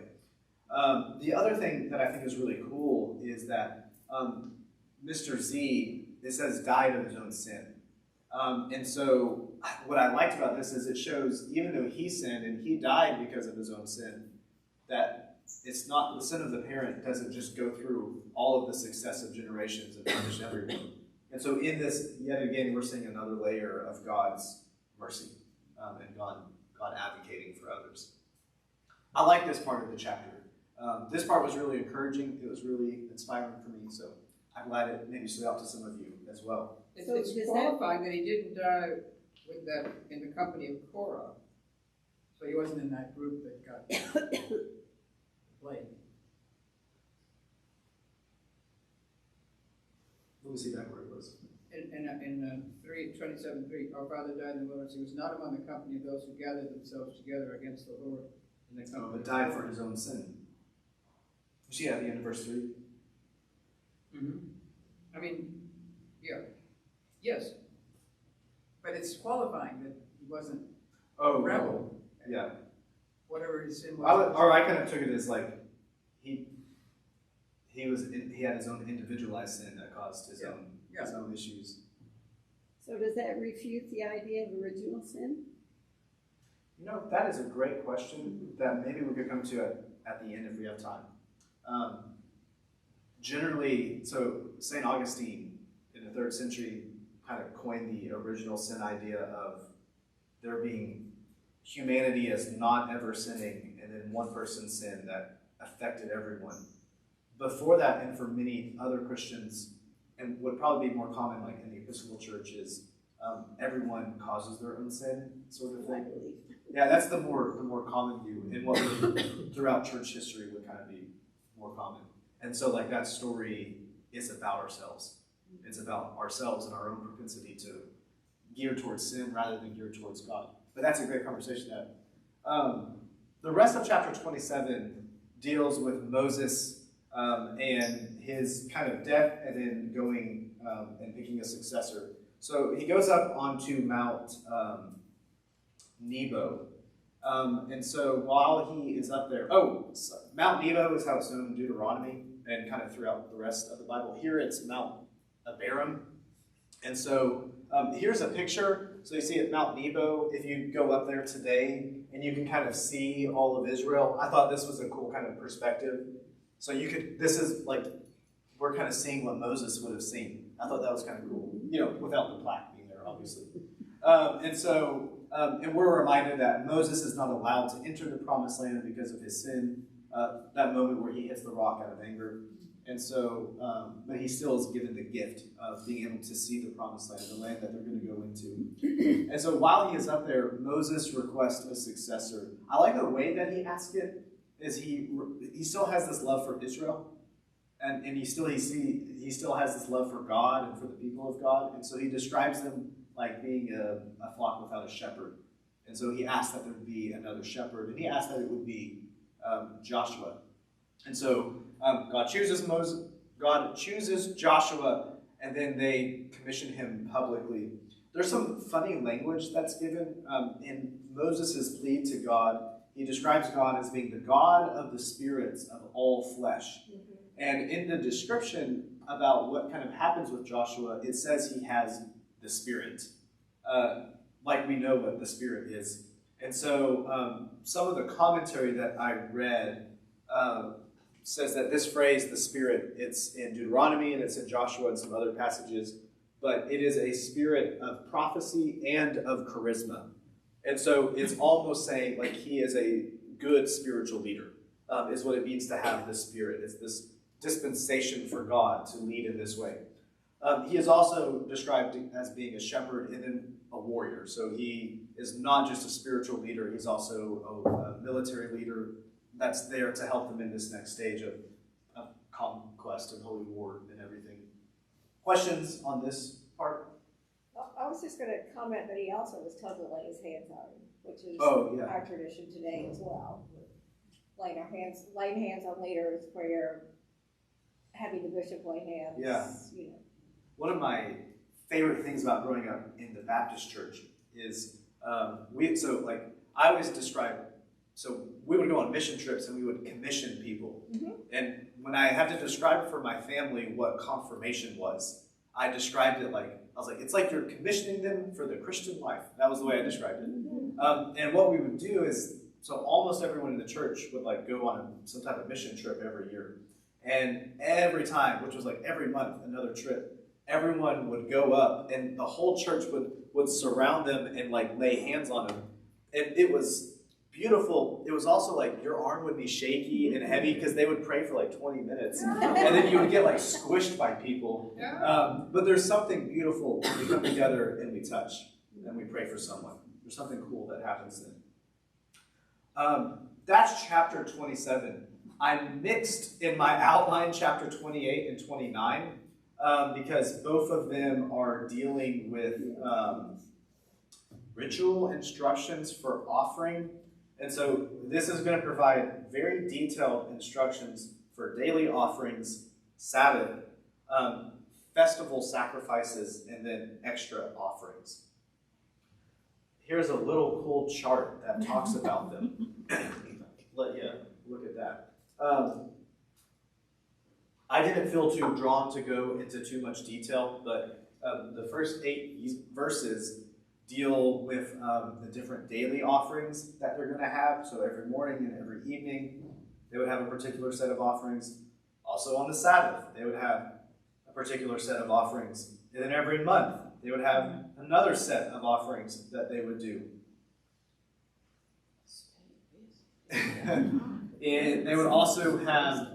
The other thing that I think is really cool is that Mr. Z, it says, died of his own sin. And so what I liked about this is it shows, even though he sinned and he died because of his own sin, that it's not, the sin of the parent doesn't just go through all of the successive generations and punish everyone. And so in this, yet again, we're seeing another layer of God's mercy and God advocating for others. I like this part of the chapter. This part was really encouraging. It was really inspiring for me, so I'm glad it maybe stood out to some of you as well. It's So does that- qualifying that he didn't die with that, in the company of Korah. So he wasn't in that group that got played. Let me see back where it was. In 3:27:3, our father died in the wilderness. He was not among the company of those who gathered themselves together against the Lord in the company. But died for his own sin. You see at the end of verse 3? Mm-hmm. I mean, yeah, yes. But it's qualifying that he wasn't Oh, a rebel. yeah. Whatever his sin was. I kind of took it as like he had his own individualized sin that caused his own issues. So does that refute the idea of original sin? You know, that is a great question that maybe we could come to at the end if we have time. Generally, so St. Augustine in the 3rd century kind of coined the original sin idea of there being humanity as not ever sinning and then one person's sin that affected everyone. Before that, and for many other Christians, and would probably be more common like in the Episcopal Church, is everyone causes their own sin sort of I thing. believe. Yeah, that's the more common view, and what throughout church history would kind of be more common. And so like that story is about ourselves. It's about ourselves and our own propensity to gear towards sin rather than gear towards God. But that's a great conversation to have. The rest of chapter 27 deals with Moses and his kind of death and then going and picking a successor. So he goes up onto Mount Nebo. And so while he is up there, Mount Nebo is how it's known in Deuteronomy and kind of throughout the rest of the Bible. Here it's Mount Abarim. And so here's a picture. So you see at Mount Nebo, if you go up there today and you can kind of see all of Israel. I thought this was a cool kind of perspective. So this is like, we're kind of seeing what Moses would have seen. I thought that was kind of cool, without the plaque being there, obviously. And we're reminded that Moses is not allowed to enter the promised land because of his sin, that moment where he hits the rock out of anger. And so, but he still is given the gift of being able to see the promised land, the land that they're going to go into. And so while he is up there, Moses requests a successor. I like the way that he asked it, is he still has this love for Israel, and he still has this love for God and for the people of God. And so he describes them like being a flock without a shepherd. And so he asked that there would be another shepherd, and he asked that it would be Joshua. And so God chooses Joshua, and then they commission him publicly. There's some funny language that's given in Moses' plea to God. He describes God as being the God of the spirits of all flesh. And in the description about what kind of happens with Joshua, it says he has the Spirit, like we know what the Spirit is. And so some of the commentary that I read says that this phrase, the Spirit, it's in Deuteronomy and it's in Joshua and some other passages, but it is a spirit of prophecy and of charisma. And so it's almost saying like he is a good spiritual leader, is what it means to have the Spirit. It's this dispensation for God to lead in this way. He is also described as being a shepherd and then a warrior. So he is not just a spiritual leader, he's also a military leader that's there to help them in this next stage of conquest and holy war and everything. Questions on this part? I was just gonna comment that he also was told to lay his hands on him, which is yeah. our tradition today as well. Laying hands on leaders, prayer, having the bishop lay hands. Yeah. One of my favorite things about growing up in the Baptist church is I always describe, so we would go on mission trips and we would commission people. Mm-hmm. And when I had to describe for my family what confirmation was, I described it it's like you're commissioning them for the Christian life. That was the way I described it. Mm-hmm. And what we would do is so almost everyone in the church would like go on some type of mission trip every year. And every time, which was like every month, another trip, everyone would go up and the whole church would surround them and like lay hands on them. And it was beautiful. It was also like your arm would be shaky and heavy because they would pray for like 20 minutes. And then you would get like squished by people. But there's something beautiful when we come together and we touch and we pray for someone. There's something cool that happens then. That's chapter 27. I mixed in my outline chapter 28 and 29 because both of them are dealing with ritual instructions for offering. And so this is going to provide very detailed instructions for daily offerings, Sabbath, festival sacrifices, and then extra offerings. Here's a little cool chart that talks about them. Let you look at that. I didn't feel too drawn to go into too much detail, but the first 8 verses deal with the different daily offerings that they're going to have. So every morning and every evening, they would have a particular set of offerings. Also on the Sabbath, they would have a particular set of offerings. And then every month, they would have another set of offerings that they would do. And they would also have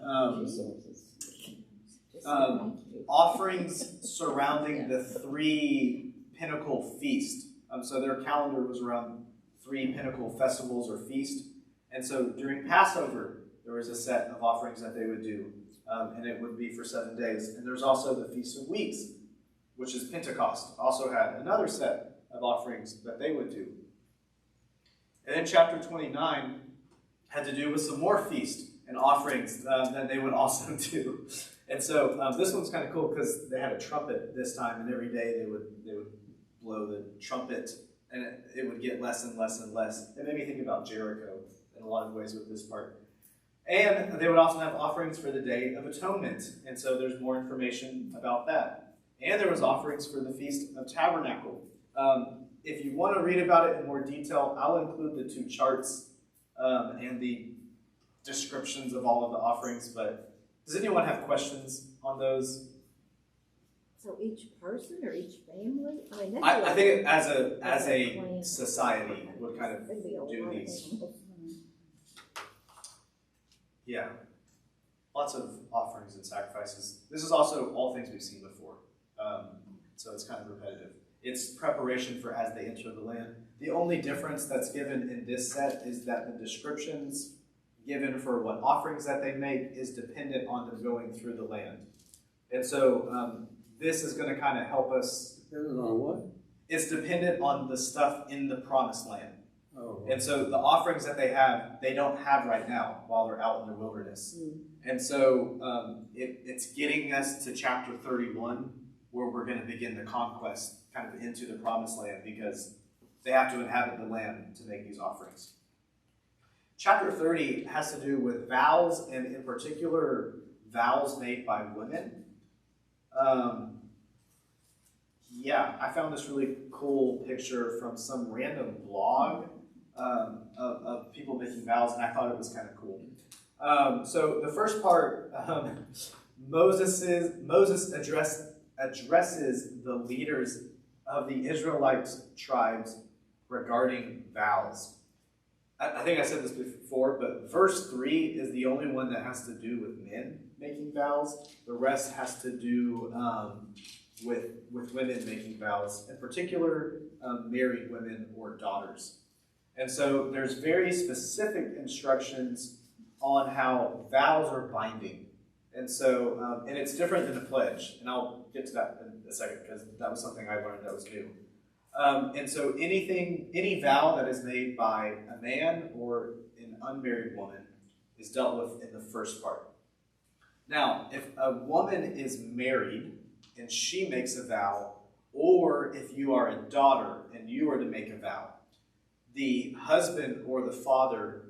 offerings surrounding the 3 pinnacle feasts. So their calendar was around 3 pinnacle festivals or feasts. And so during Passover, there was a set of offerings that they would do. And it would be for 7 days. And there's also the Feast of Weeks, which is Pentecost, also had another set of offerings that they would do. And then chapter 29 had to do with some more feast and offerings that they would also do. And so this one's kind of cool because they had a trumpet this time, and every day they would blow the trumpet, and it would get less and less and less. It made me think about Jericho in a lot of ways with this part. And they would also have offerings for the Day of Atonement, and so there's more information about that. And there was offerings for the Feast of Tabernacle. If you want to read about it in more detail, I'll include the 2 charts and the descriptions of all of the offerings, but does anyone have questions on those? So each person or each family? I mean, I think as a society would kind of do these. Yeah. Lots of offerings and sacrifices. This is also all things we've seen before. So it's kind of repetitive. It's preparation for as they enter the land. The only difference that's given in this set is that the descriptions given for what offerings that they make is dependent on them going through the land. And so this is going to kind of help us. Dependent on what? It's dependent on the stuff in the promised land. Oh. And so the offerings that they don't have right now while they're out in the wilderness. And so it's getting us to chapter 31 where we're going to begin the conquest kind of into the promised land because they have to inhabit the land to make these offerings. Chapter 30 has to do with vows, and in particular, vows made by women. I found this really cool picture from some random blog of people making vows, and I thought it was kind of cool. So the first part, Moses addresses the leaders of the Israelite tribes regarding vows. I think I said this before, but verse 3 is the only one that has to do with men making vows. The rest has to do with women making vows, in particular married women or daughters. And so there's very specific instructions on how vows are binding. And so, and it's different than a pledge. And I'll get to that in a second because that was something I learned that was new. And so any vow that is made by a man or an unmarried woman is dealt with in the first part. Now, if a woman is married and she makes a vow, or if you are a daughter and you are to make a vow, the husband or the father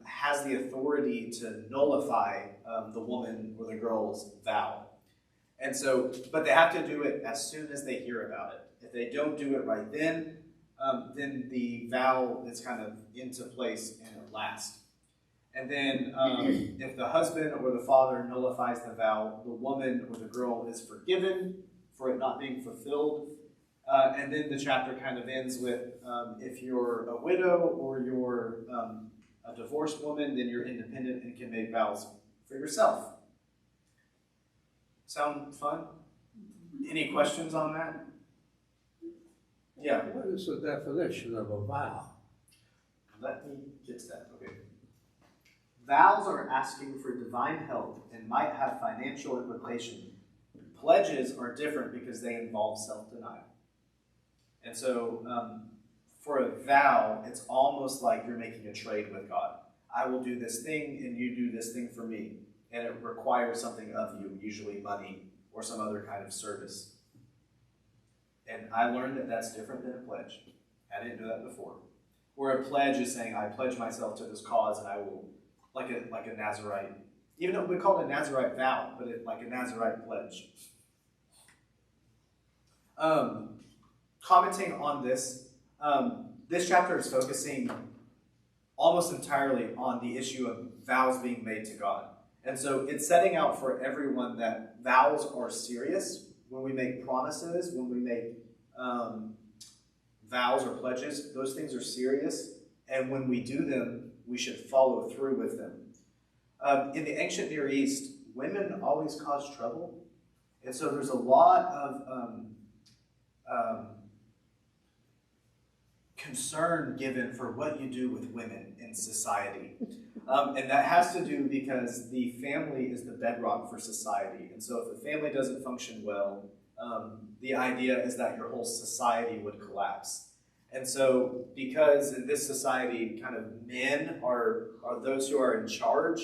has the authority to nullify the woman or the girl's vow. And so, but they have to do it as soon as they hear about it. If they don't do it right then the vow is kind of into place and last. And then if the husband or the father nullifies the vow, the woman or the girl is forgiven for it not being fulfilled. And then the chapter kind of ends with if you're a widow or you're a divorced woman, then you're independent and can make vows for yourself. Sound fun? Any questions on that? Yeah. What is the definition of a vow? Let me get to that. Okay. Vows are asking for divine help and might have financial implication. Pledges are different because they involve self-denial. And so for a vow, it's almost like you're making a trade with God. I will do this thing and you do this thing for me. And it requires something of you, usually money or some other kind of service. And I learned that that's different than a pledge. I didn't know that before. Where a pledge is saying, I pledge myself to this cause and I will, like a Nazirite. Even though we call it a Nazirite vow, but it's like a Nazirite pledge. Commenting on this, this chapter is focusing almost entirely on the issue of vows being made to God. And so it's setting out for everyone that vows are serious. When we make promises, when we make vows or pledges, those things are serious. And when we do them, we should follow through with them. In the ancient Near East, women always caused trouble. And so there's a lot of concern given for what you do with women in society. And that has to do because the family is the bedrock for society. And so if the family doesn't function well, the idea is that your whole society would collapse. And so because in this society, kind of men are those who are in charge,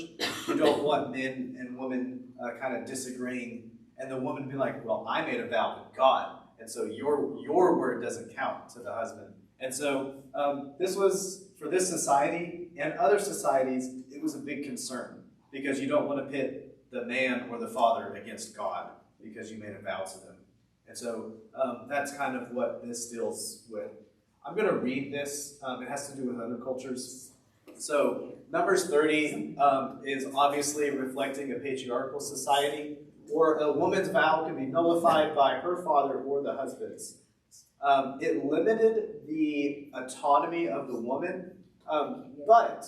you don't want men and women kind of disagreeing, and the woman be like, well, I made a vow to God, and so your word doesn't count to the husband. And so this was, for this society and other societies, it was a big concern because you don't want to pit the man or the father against God because you made a vow to them. And so that's kind of what this deals with. I'm going to read this. It has to do with other cultures. So Numbers 30 is obviously reflecting a patriarchal society, or a woman's vow can be nullified by her father or the husband's. It limited the autonomy of the woman, but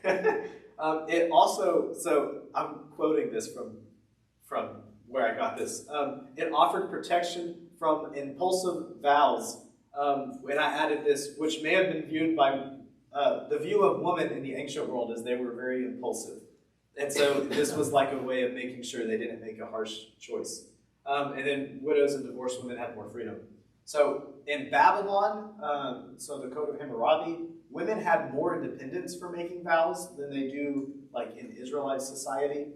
it also, so I'm quoting this from where I got this. It offered protection from impulsive vows. When I added this, which may have been viewed by the view of women in the ancient world as they were very impulsive. And so this was like a way of making sure they didn't make a harsh choice. And then widows and divorced women had more freedom. So in Babylon, so the Code of Hammurabi, women had more independence for making vows than they do like in Israelite society,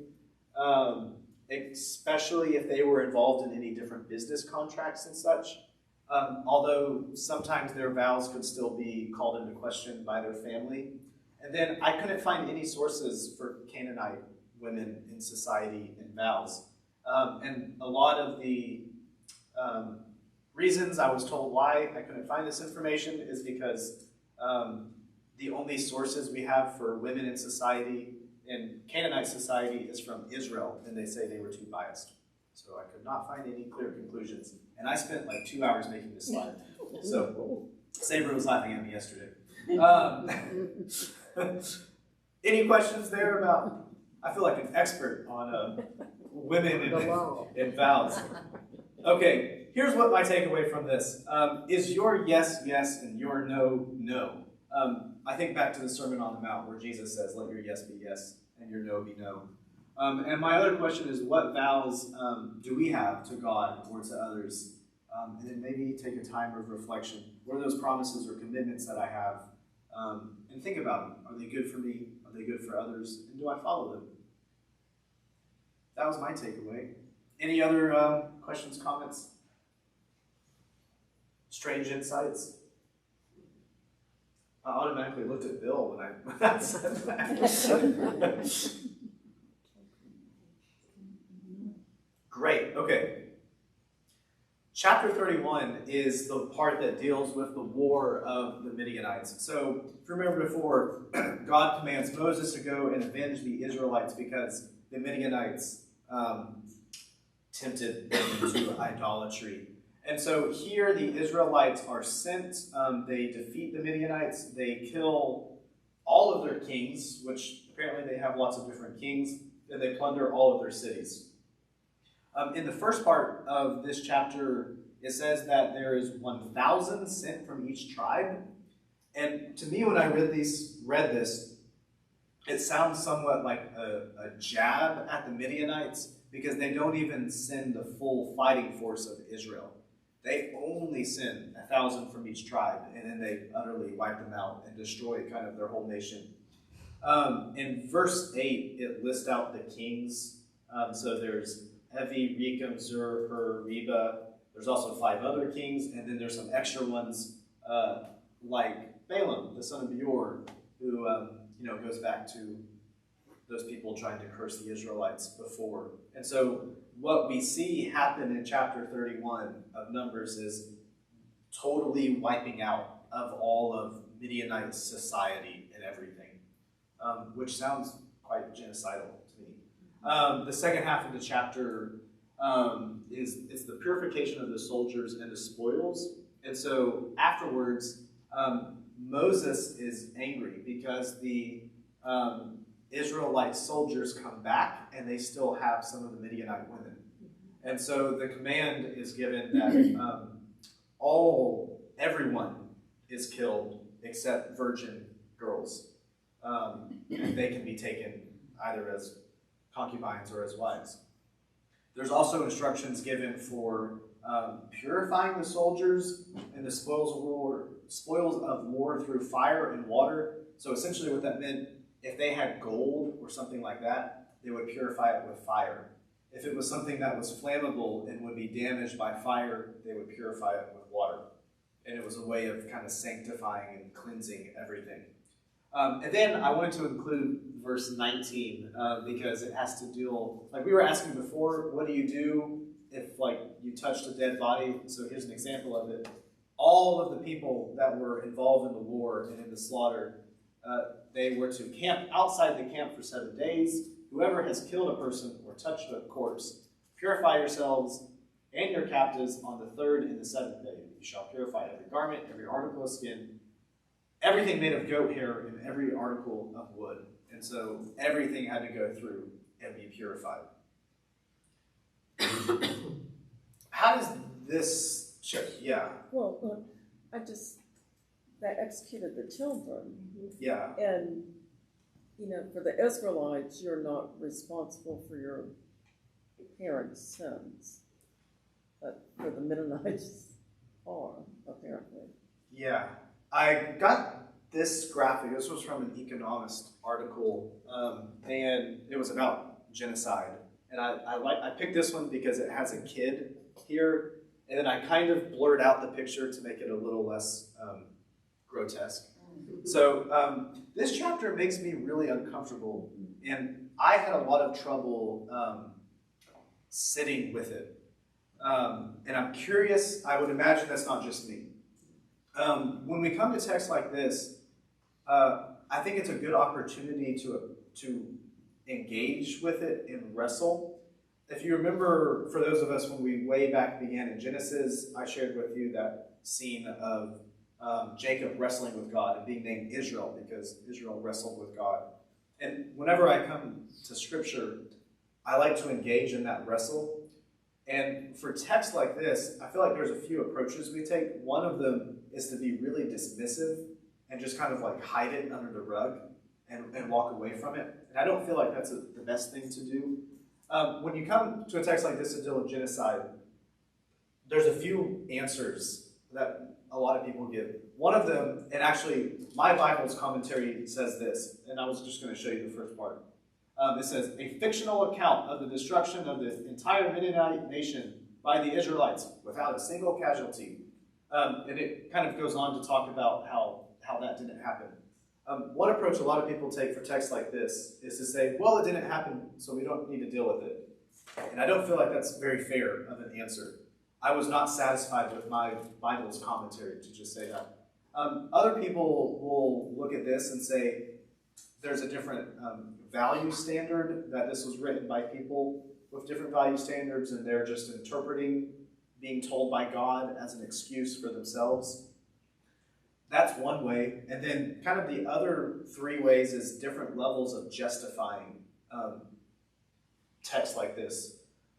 especially if they were involved in any different business contracts and such. Although sometimes their vows could still be called into question by their family. And then I couldn't find any sources for Canaanite women in society and vows. And a lot of the reasons I was told why I couldn't find this information is because the only sources we have for women in society, in Canaanite society, is from Israel, and they say they were too biased. So I could not find any clear conclusions. And I spent like 2 hours making this slide. So Saber was laughing at me yesterday. Any questions there about, I feel like an expert on women and vows. Okay, here's what my takeaway from this. Is your yes, yes, and your no, no. I think back to the Sermon on the Mount where Jesus says, let your yes be yes and your no be no. And my other question is, what vows do we have to God or to others? And then maybe take a time of reflection. What are those promises or commitments that I have? And think about them. Are they good for me? Are they good for others? And do I follow them? That was my takeaway. Any other questions, comments? Strange insights? I automatically looked at Bill when I said that. Great, okay. chapter 31 is the part that deals with the war of the Midianites. So, if you remember before, God commands Moses to go and avenge the Israelites because the Midianites tempted them to idolatry. And so here the Israelites are sent. They defeat the Midianites. They kill all of their kings, which apparently they have lots of different kings, and they plunder all of their cities. In the first part of this chapter, it says that there is 1,000 sent from each tribe. And to me, when I read this, it sounds somewhat like a jab at the Midianites, because they don't even send the full fighting force of Israel. They only send 1,000 from each tribe, and then they utterly wipe them out and destroy kind of their whole nation. In verse 8, it lists out the kings. So there's Evi, Rekam, Zur, Hur, Reba. There's also 5 other kings, and then there's some extra ones like Balaam, the son of Beor, who goes back to those people trying to curse the Israelites before. And so what we see happen in chapter 31 of Numbers is totally wiping out of all of Midianite society and everything, which sounds quite genocidal to me. The second half of the chapter is the purification of the soldiers and the spoils. And so afterwards, Moses is angry because the Israelite soldiers come back and they still have some of the Midianite women. And so the command is given that everyone is killed except virgin girls. They can be taken either as concubines or as wives. There's also instructions given for purifying the soldiers and the spoils of war through fire and water. So essentially what that meant, if they had gold or something like that, they would purify it with fire. If it was something that was flammable and would be damaged by fire, they would purify it with water. And it was a way of kind of sanctifying and cleansing everything. And then I wanted to include verse 19 because it has to deal, like we were asking before, what do you do if you touched a dead body? So here's an example of it. All of the people that were involved in the war and in the slaughter, they were to camp outside the camp for 7 days. Whoever has killed a person or touched a corpse, purify yourselves and your captives on the 3rd and the 7th day. You shall purify every garment, every article of skin, everything made of goat hair, and every article of wood. And so everything had to go through and be purified. How does this show? Yeah. Well, look, they executed the children. Yeah. And, for the Israelites, you're not responsible for your parents' sins. But for the Mennonites are, apparently. Yeah. I got this graphic. This was from an Economist article, and it was about genocide. And I picked this one because it has a kid here, and then I kind of blurred out the picture to make it a little less grotesque. So this chapter makes me really uncomfortable, and I had a lot of trouble sitting with it. And I'm curious, I would imagine that's not just me. When we come to texts like this, I think it's a good opportunity to engage with it and wrestle. If you remember, for those of us when we way back began in Genesis, I shared with you that scene of Jacob wrestling with God and being named Israel because Israel wrestled with God. And whenever I come to Scripture, I like to engage in that wrestle. And for texts like this, I feel like there's a few approaches we take. One of them is to be really dismissive and just kind of hide it under the rug and walk away from it. And I don't feel like that's the best thing to do. When you come to a text like this to deal with genocide, there's a few answers that a lot of people give. One of them, and actually my Bible's commentary says this, and I was just going to show you the first part. It says, a fictional account of the destruction of the entire Midianite nation by the Israelites without a single casualty. And it kind of goes on to talk about how that didn't happen. One approach a lot of people take for texts like this is to say, well, it didn't happen, so we don't need to deal with it. And I don't feel like that's very fair of an answer. I was not satisfied with my Bible's commentary to just say that. Other people will look at this and say there's a different value standard, that this was written by people with different value standards, and they're just interpreting being told by God as an excuse for themselves. That's one way. And then kind of the other three ways is different levels of justifying text like this.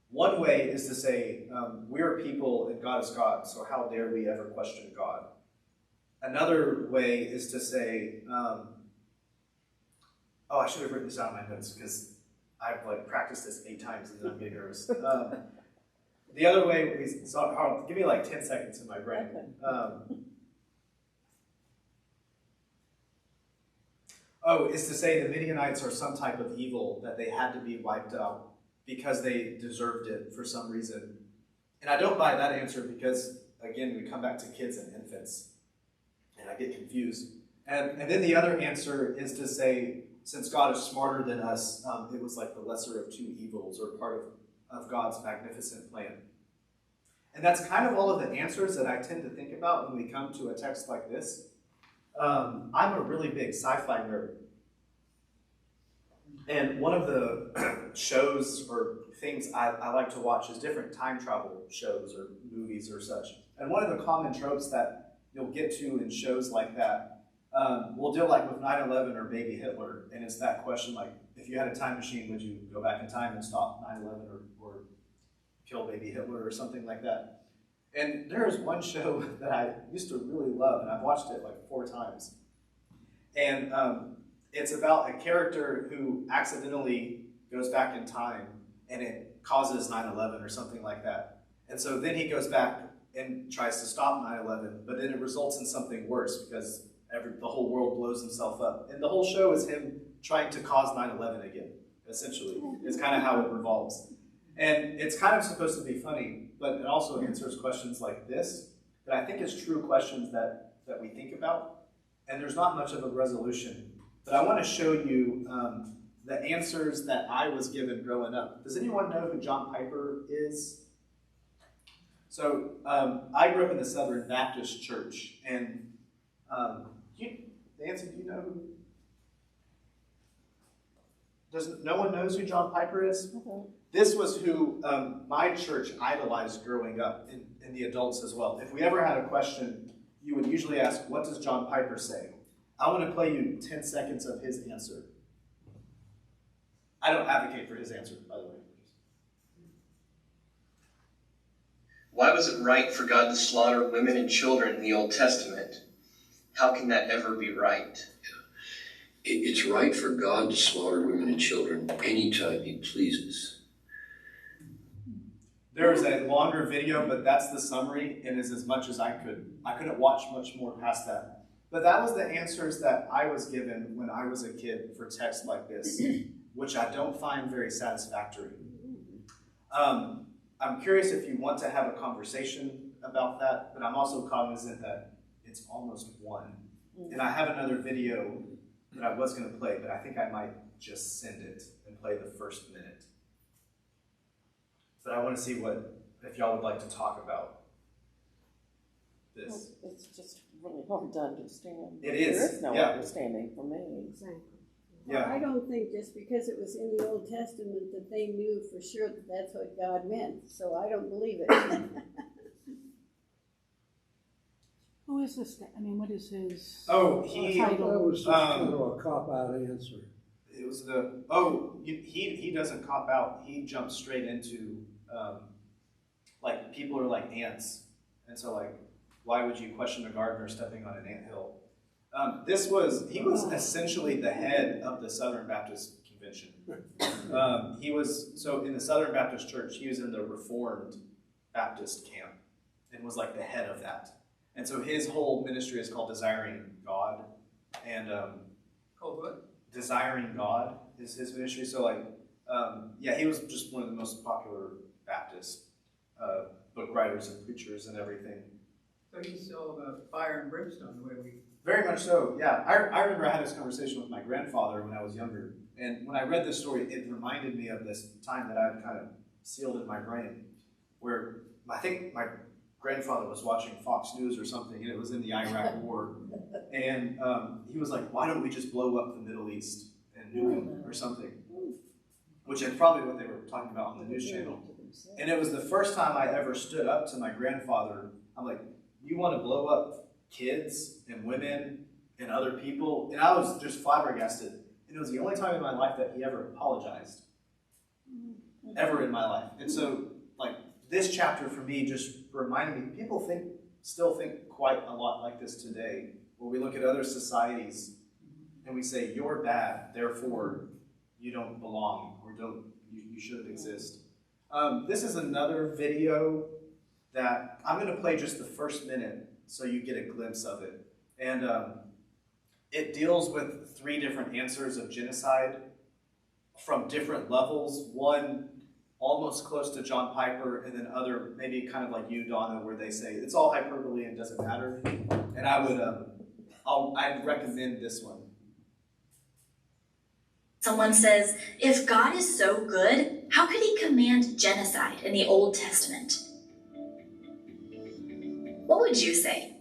One way is to say, we're people and God is God, so how dare we ever question God? Another way is to say, I should have written this down in my notes because I've practiced this 8 times and then I'm getting nervous. The other way is, so give me 10 seconds in my brain. Is to say the Midianites are some type of evil, that they had to be wiped out because they deserved it for some reason. And I don't buy that answer because, again, we come back to kids and infants, and I get confused. And then the other answer is to say, since God is smarter than us, it was like the lesser of two evils, or part of God's magnificent plan. And that's kind of all of the answers that I tend to think about when we come to a text like this. I'm a really big sci-fi nerd. And one of the shows or things I like to watch is different time travel shows or movies or such. And one of the common tropes that you'll get to in shows like that will deal with 9/11 or Baby Hitler. And it's that question, if you had a time machine, would you go back in time and stop 9/11 or kill Baby Hitler or something like that? And there is one show that I used to really love, and I've watched it 4 times. And it's about a character who accidentally goes back in time, and it causes 9/11 or something like that. And so then he goes back and tries to stop 9/11, but then it results in something worse because the whole world blows himself up. And the whole show is him trying to cause 9/11 again, essentially. It's kind of how it revolves. And it's kind of supposed to be funny, but it also answers questions like this that I think is true questions that we think about. And there's not much of a resolution. But I want to show you the answers that I was given growing up. Does anyone know who John Piper is? So I grew up in the Southern Baptist Church. And Nancy, do you know who? No one knows who John Piper is? Okay. This was who my church idolized growing up, and the adults as well. If we ever had a question, you would usually ask, what does John Piper say? I want to play you 10 seconds of his answer. I don't advocate for his answer, by the way. Why was it right for God to slaughter women and children in the Old Testament? How can that ever be right? It's right for God to slaughter women and children anytime he pleases. There is a longer video, but that's the summary, and is as much as I could. I couldn't watch much more past that. But that was the answers that I was given when I was a kid for texts like this, which I don't find very satisfactory. I'm curious if you want to have a conversation about that, but I'm also cognizant that it's almost 1. And I have another video that I was going to play, but I think I might just send it and play the first minute. But I want to see if y'all would like to talk about this. It's just really hard to understand. It is, There is no yeah. understanding for me. Exactly. Yeah. I don't think just because it was in the Old Testament that they knew for sure that that's what God meant. So I don't believe it. Who is this guy? I mean, what is his Oh, That title? was just kind of a cop-out answer. It was he doesn't cop out. He jumps straight into people are like ants, and so why would you question a gardener stepping on an anthill? He was essentially the head of the Southern Baptist Convention. He was in the Southern Baptist Church. He was in the Reformed Baptist camp and was the head of that. And so his whole ministry is called Desiring God, and Called what? Desiring God is his ministry. So he was just one of the most popular Baptist book writers and preachers and everything. So he's all about fire and brimstone, the way we... Very much so, yeah. I remember I had this conversation with my grandfather when I was younger, and when I read this story, it reminded me of this time that I had kind of sealed in my brain, where I think my grandfather was watching Fox News or something, and it was in the Iraq War, and he was like, "Why don't we just blow up the Middle East and nuke them or something?" Which is probably what they were talking about on the news channel. And it was the first time I ever stood up to my grandfather. I'm like, "You want to blow up kids and women and other people?" And I was just flabbergasted. And it was the only time in my life that he ever apologized. Ever in my life. And so, like, this chapter for me just reminded me, people still think quite a lot like this today, where we look at other societies and we say, "You're bad, therefore you don't belong, or you shouldn't exist." This is another video that I'm going to play just the first minute so you get a glimpse of it. And it deals with 3 different answers of genocide from different levels. One almost close to John Piper, and then other maybe kind of like you, Donna, where they say it's all hyperbole and doesn't matter. And I'd recommend this one. Someone says, if God is so good, how could he command genocide in the Old Testament? What would you say?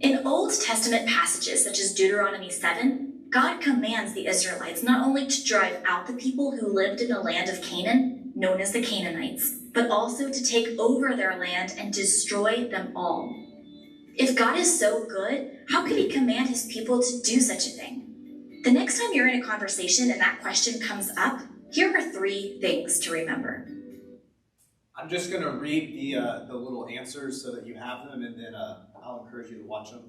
In Old Testament passages such as Deuteronomy 7, God commands the Israelites not only to drive out the people who lived in the land of Canaan, known as the Canaanites, but also to take over their land and destroy them all. If God is so good, how could he command his people to do such a thing? The next time you're in a conversation and that question comes up, here are 3 things to remember. I'm just going to read the little answers so that you have them, and then I'll encourage you to watch them.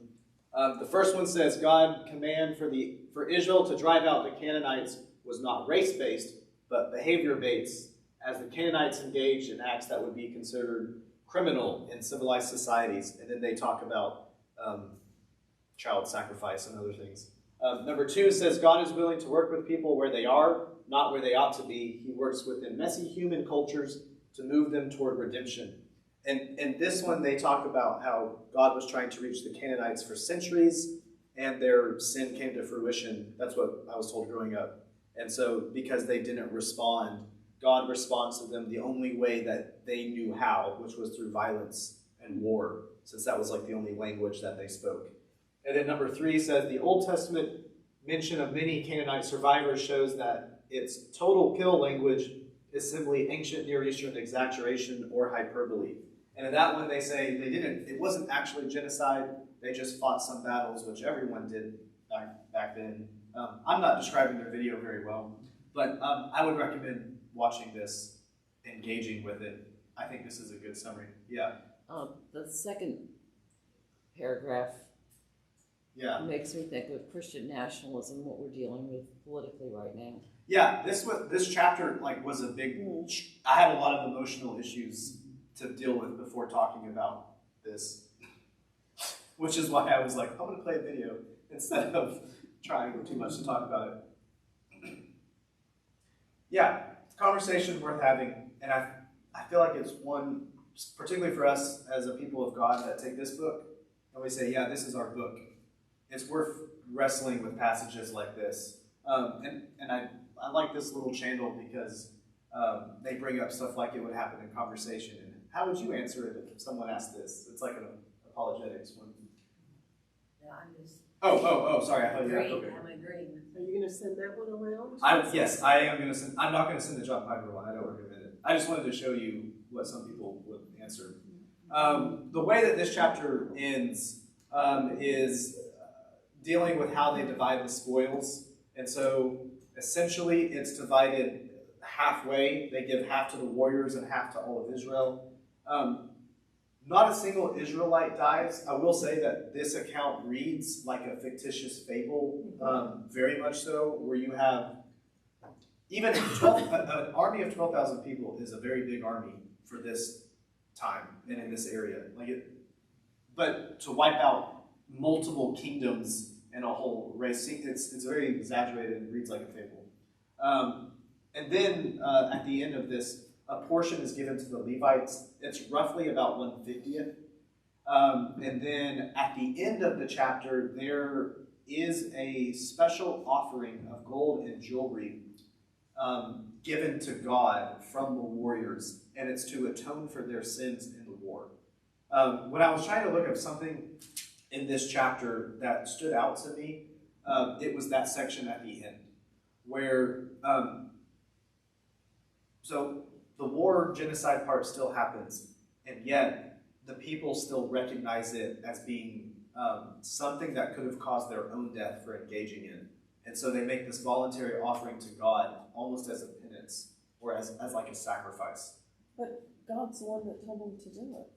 The first one says, God command for Israel to drive out the Canaanites was not race-based, but behavior-based, as the Canaanites engaged in acts that would be considered criminal in civilized societies. And then they talk about child sacrifice and other things. Number 2 says, God is willing to work with people where they are, not where they ought to be. He works within messy human cultures to move them toward redemption. And this one, they talk about how God was trying to reach the Canaanites for centuries, and their sin came to fruition. That's what I was told growing up. And so because they didn't respond, God responds to them the only way that they knew how, which was through violence and war, since that was like the only language that they spoke. And then number 3 says, the Old Testament mention of many Canaanite survivors shows that its total kill language is simply ancient Near Eastern exaggeration or hyperbole. And in that one, they say it wasn't actually genocide. They just fought some battles, which everyone did back then. I'm not describing their video very well, but I would recommend watching this, engaging with it. I think this is a good summary. Yeah. The second paragraph makes me think of Christian nationalism, what we're dealing with politically right now. Yeah, this chapter was a big. I had a lot of emotional issues to deal with before talking about this, which is why I was like, I'm going to play a video instead of trying too much to talk about it. Yeah, conversation worth having, and I feel like it's one, particularly for us as a people of God that take this book and we say, yeah, this is our book. It's worth wrestling with passages like this, and I like this little channel because they bring up stuff like it would happen in conversation. And how would you answer it if someone asked this? It's like an apologetics one. No, I'm just. Oh, sorry. I thought you were okay. I'm agreeing. Are you going to send that one around? Yes, I am going to send. I'm not going to send the John Piper one. I don't recommend it. I just wanted to show you what some people would answer. The way that this chapter ends is dealing with how they divide the spoils. And so essentially it's divided halfway. They give half to the warriors and half to all of Israel. Not a single Israelite dies. I will say that this account reads like a fictitious fable, very much so, where you have even an army of 12,000 people is a very big army for this time and in this area. But to wipe out multiple kingdoms and a whole race, it's very exaggerated and reads like a fable. And then at the end of this, a portion is given to the Levites. It's roughly about 1/50th. And then at the end of the chapter, there is a special offering of gold and jewelry given to God from the warriors, and it's to atone for their sins in the war. When I was trying to look up something in this chapter that stood out to me, it was that section at the end, where, so the war genocide part still happens, and yet the people still recognize it as being something that could have caused their own death for engaging in. And so they make this voluntary offering to God almost as a penance, or as like a sacrifice. But God's the one that told them to do it.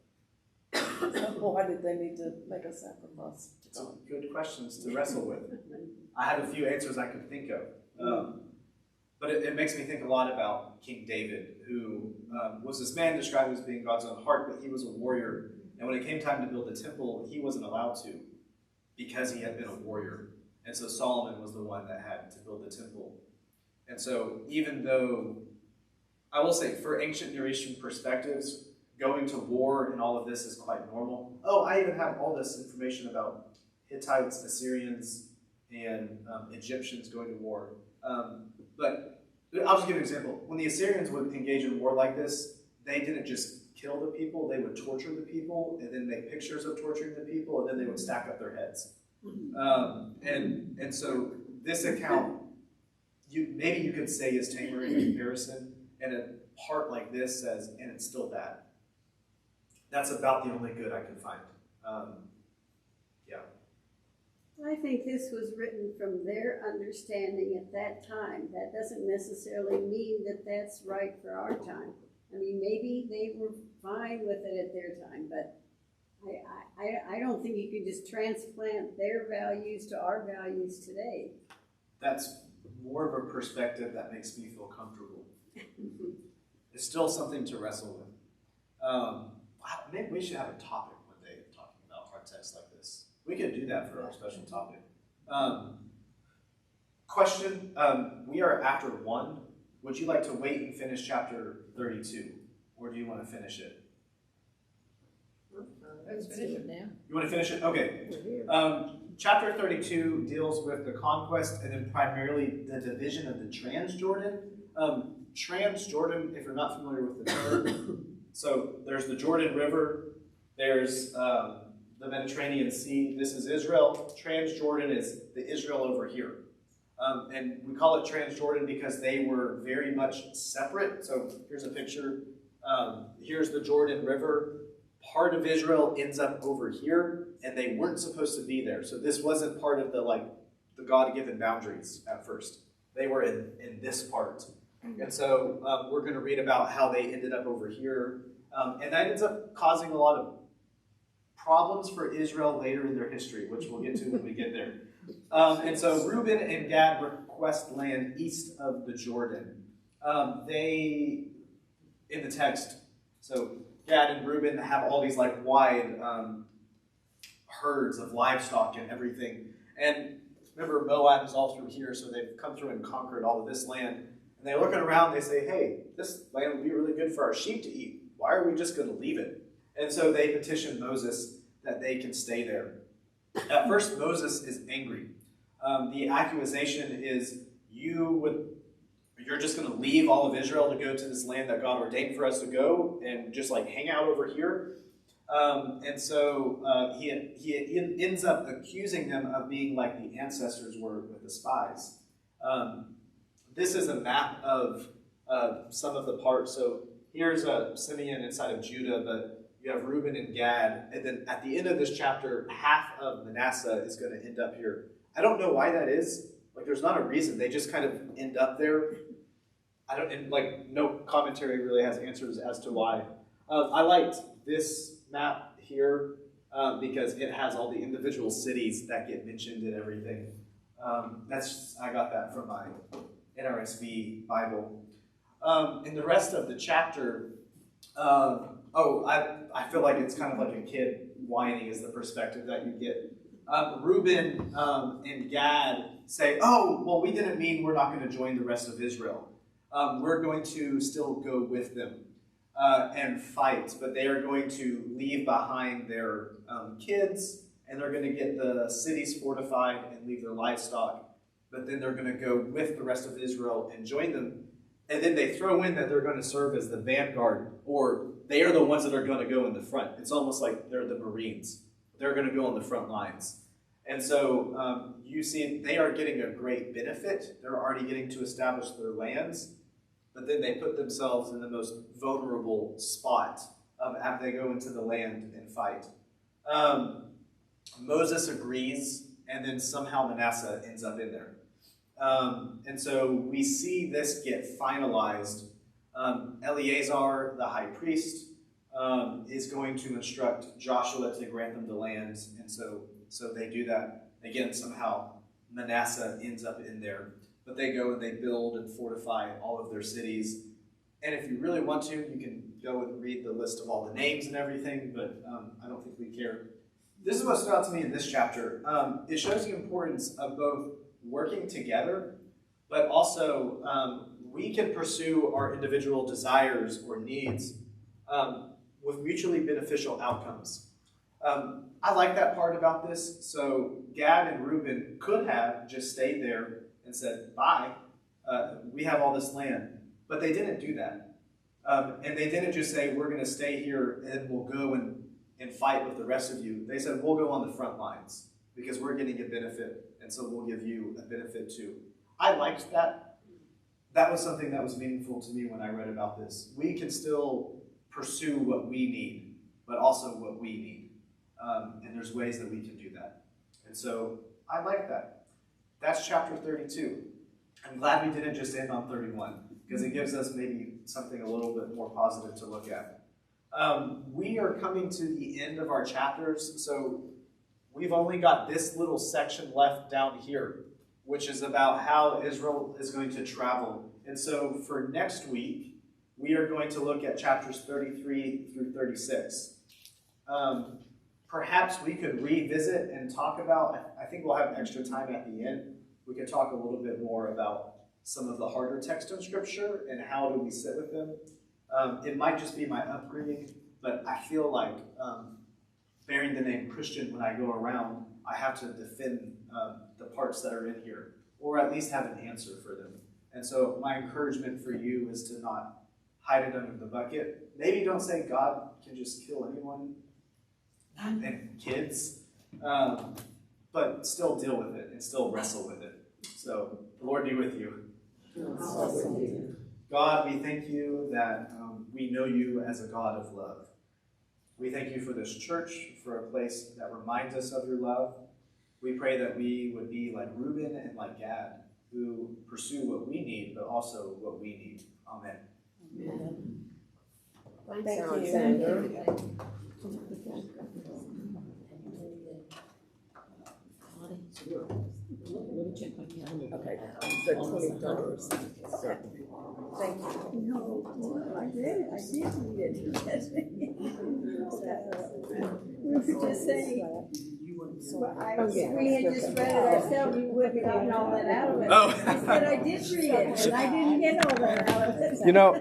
So why did they need to make a sacrifice to So God? good questions to wrestle with. I had a few answers I could think of. But it makes me think a lot about King David, who was this man described as being God's own heart, but he was a warrior. And when it came time to build the temple, he wasn't allowed to because he had been a warrior. And so Solomon was the one that had to build the temple. And so even though, I will say, for ancient Near Eastern perspectives, going to war and all of this is quite normal. Oh, I even have all this information about Hittites, Assyrians, and Egyptians going to war. But I'll just give an example. When the Assyrians would engage in war like this, they didn't just kill the people, they would torture the people, and then make pictures of torturing the people, and then they would stack up their heads. And so this account, maybe you could say is tamer in comparison, and a part like this says, and it's still bad. That's about the only good I could find. I think this was written from their understanding at that time. That doesn't necessarily mean that that's right for our time. I mean, maybe they were fine with it at their time, but I don't think you can just transplant their values to our values today. That's more of a perspective that makes me feel comfortable. It's still something to wrestle with. Maybe we should have a topic one day talking about hard texts like this. We could do that for our special topic. Question, we are after 1. Would you like to wait and finish chapter 32? Or do you want to finish it? Let's finish it now. You want to finish it? Okay. Chapter 32 deals with the conquest and then primarily the division of the Transjordan. Transjordan, if you're not familiar with the term, so there's the Jordan River, there's the Mediterranean Sea. This is Israel. Transjordan is the Israel over here. And we call it Transjordan because they were very much separate. So here's a picture. Here's the Jordan River. Part of Israel ends up over here, and they weren't supposed to be there. So this wasn't part of the God-given boundaries at first. They were in this part. And so we're going to read about how they ended up over here. And that ends up causing a lot of problems for Israel later in their history, which we'll get to when we get there. And so Reuben and Gad request land east of the Jordan. They, in the text, so Gad and Reuben have all these wide herds of livestock and everything. And remember, Moab is all through here, so they've come through and conquered all of this land. And they're looking around, they say, hey, this land would be really good for our sheep to eat. Why are we just going to leave it? And so they petition Moses that they can stay there. At first, Moses is angry. The accusation is, you're just going to leave all of Israel to go to this land that God ordained for us to go and just hang out over here. And so he ends up accusing them of being like the ancestors were with the spies. This is a map of some of the parts. So here's Simeon inside of Judah, but you have Reuben and Gad. And then at the end of this chapter, half of Manasseh is going to end up here. I don't know why that is. There's not a reason. They just kind of end up there. No commentary really has answers as to why. I liked this map here because it has all the individual cities that get mentioned and everything. I got that from my NRSV Bible. In the rest of the chapter, I feel like it's kind of like a kid whining is the perspective that you get. Reuben and Gad say, oh, well, we didn't mean we're not going to join the rest of Israel. We're going to still go with them and fight, but they are going to leave behind their kids, and they're going to get the cities fortified and leave their livestock. but then they're going to go with the rest of Israel and join them. And then they throw in that they're going to serve as the vanguard, or they are the ones that are going to go in the front. It's almost like they're the Marines. They're going to go on the front lines. And so you see they are getting a great benefit. They're already getting to establish their lands, but then they put themselves in the most vulnerable spot after they go into the land and fight. Moses agrees, and then somehow Manasseh ends up in there. And so we see this get finalized. Eleazar, the high priest, is going to instruct Joshua to grant them the lands, and so they do that. Again, somehow Manasseh ends up in there. But they go and they build and fortify all of their cities. And if you really want to, you can go and read the list of all the names and everything, but I don't think we care. This is what stood out to me in this chapter. It shows the importance of both working together, but also we can pursue our individual desires or needs with mutually beneficial outcomes. I like that part about this. So Gad and Reuben could have just stayed there and said, bye, we have all this land. But they didn't do that. And they didn't just say, we're going to stay here and we'll go and fight with the rest of you. They said, we'll go on the front lines because we're getting a benefit, and so we'll give you a benefit too. I liked that. That was something that was meaningful to me when I read about this. We can still pursue what we need, but also what we need. And there's ways that we can do that. And so I like that. That's chapter 32. I'm glad we didn't just end on 31, because it gives us maybe something a little bit more positive to look at. We are coming to the end of our chapters, so we've only got this little section left down here, which is about how Israel is going to travel. And so for next week, we are going to look at chapters 33 through 36. Perhaps we could revisit and talk about, I think we'll have extra time at the end, we could talk a little bit more about some of the harder text of Scripture and how do we sit with them. It might just be my upbringing, but I feel like bearing the name Christian when I go around, I have to defend the parts that are in here, or at least have an answer for them. And so my encouragement for you is to not hide it under the bucket. Maybe don't say God can just kill anyone and kids, but still deal with it and still wrestle with it. So the Lord be with you. God, we thank you that we know you as a God of love. We thank you for this church, for a place that reminds us of your love. We pray that we would be like Reuben and like Gad, who pursue what we need, but also what we need. Amen. Amen. Thank Thanks, you. Alexander. Okay, so $20. Okay. Thank you. No, I did read it. We were just saying, we had just read it ourselves, we wouldn't have gotten all that out of it. Oh. I said I did read it, and I didn't get all that out of it. You know,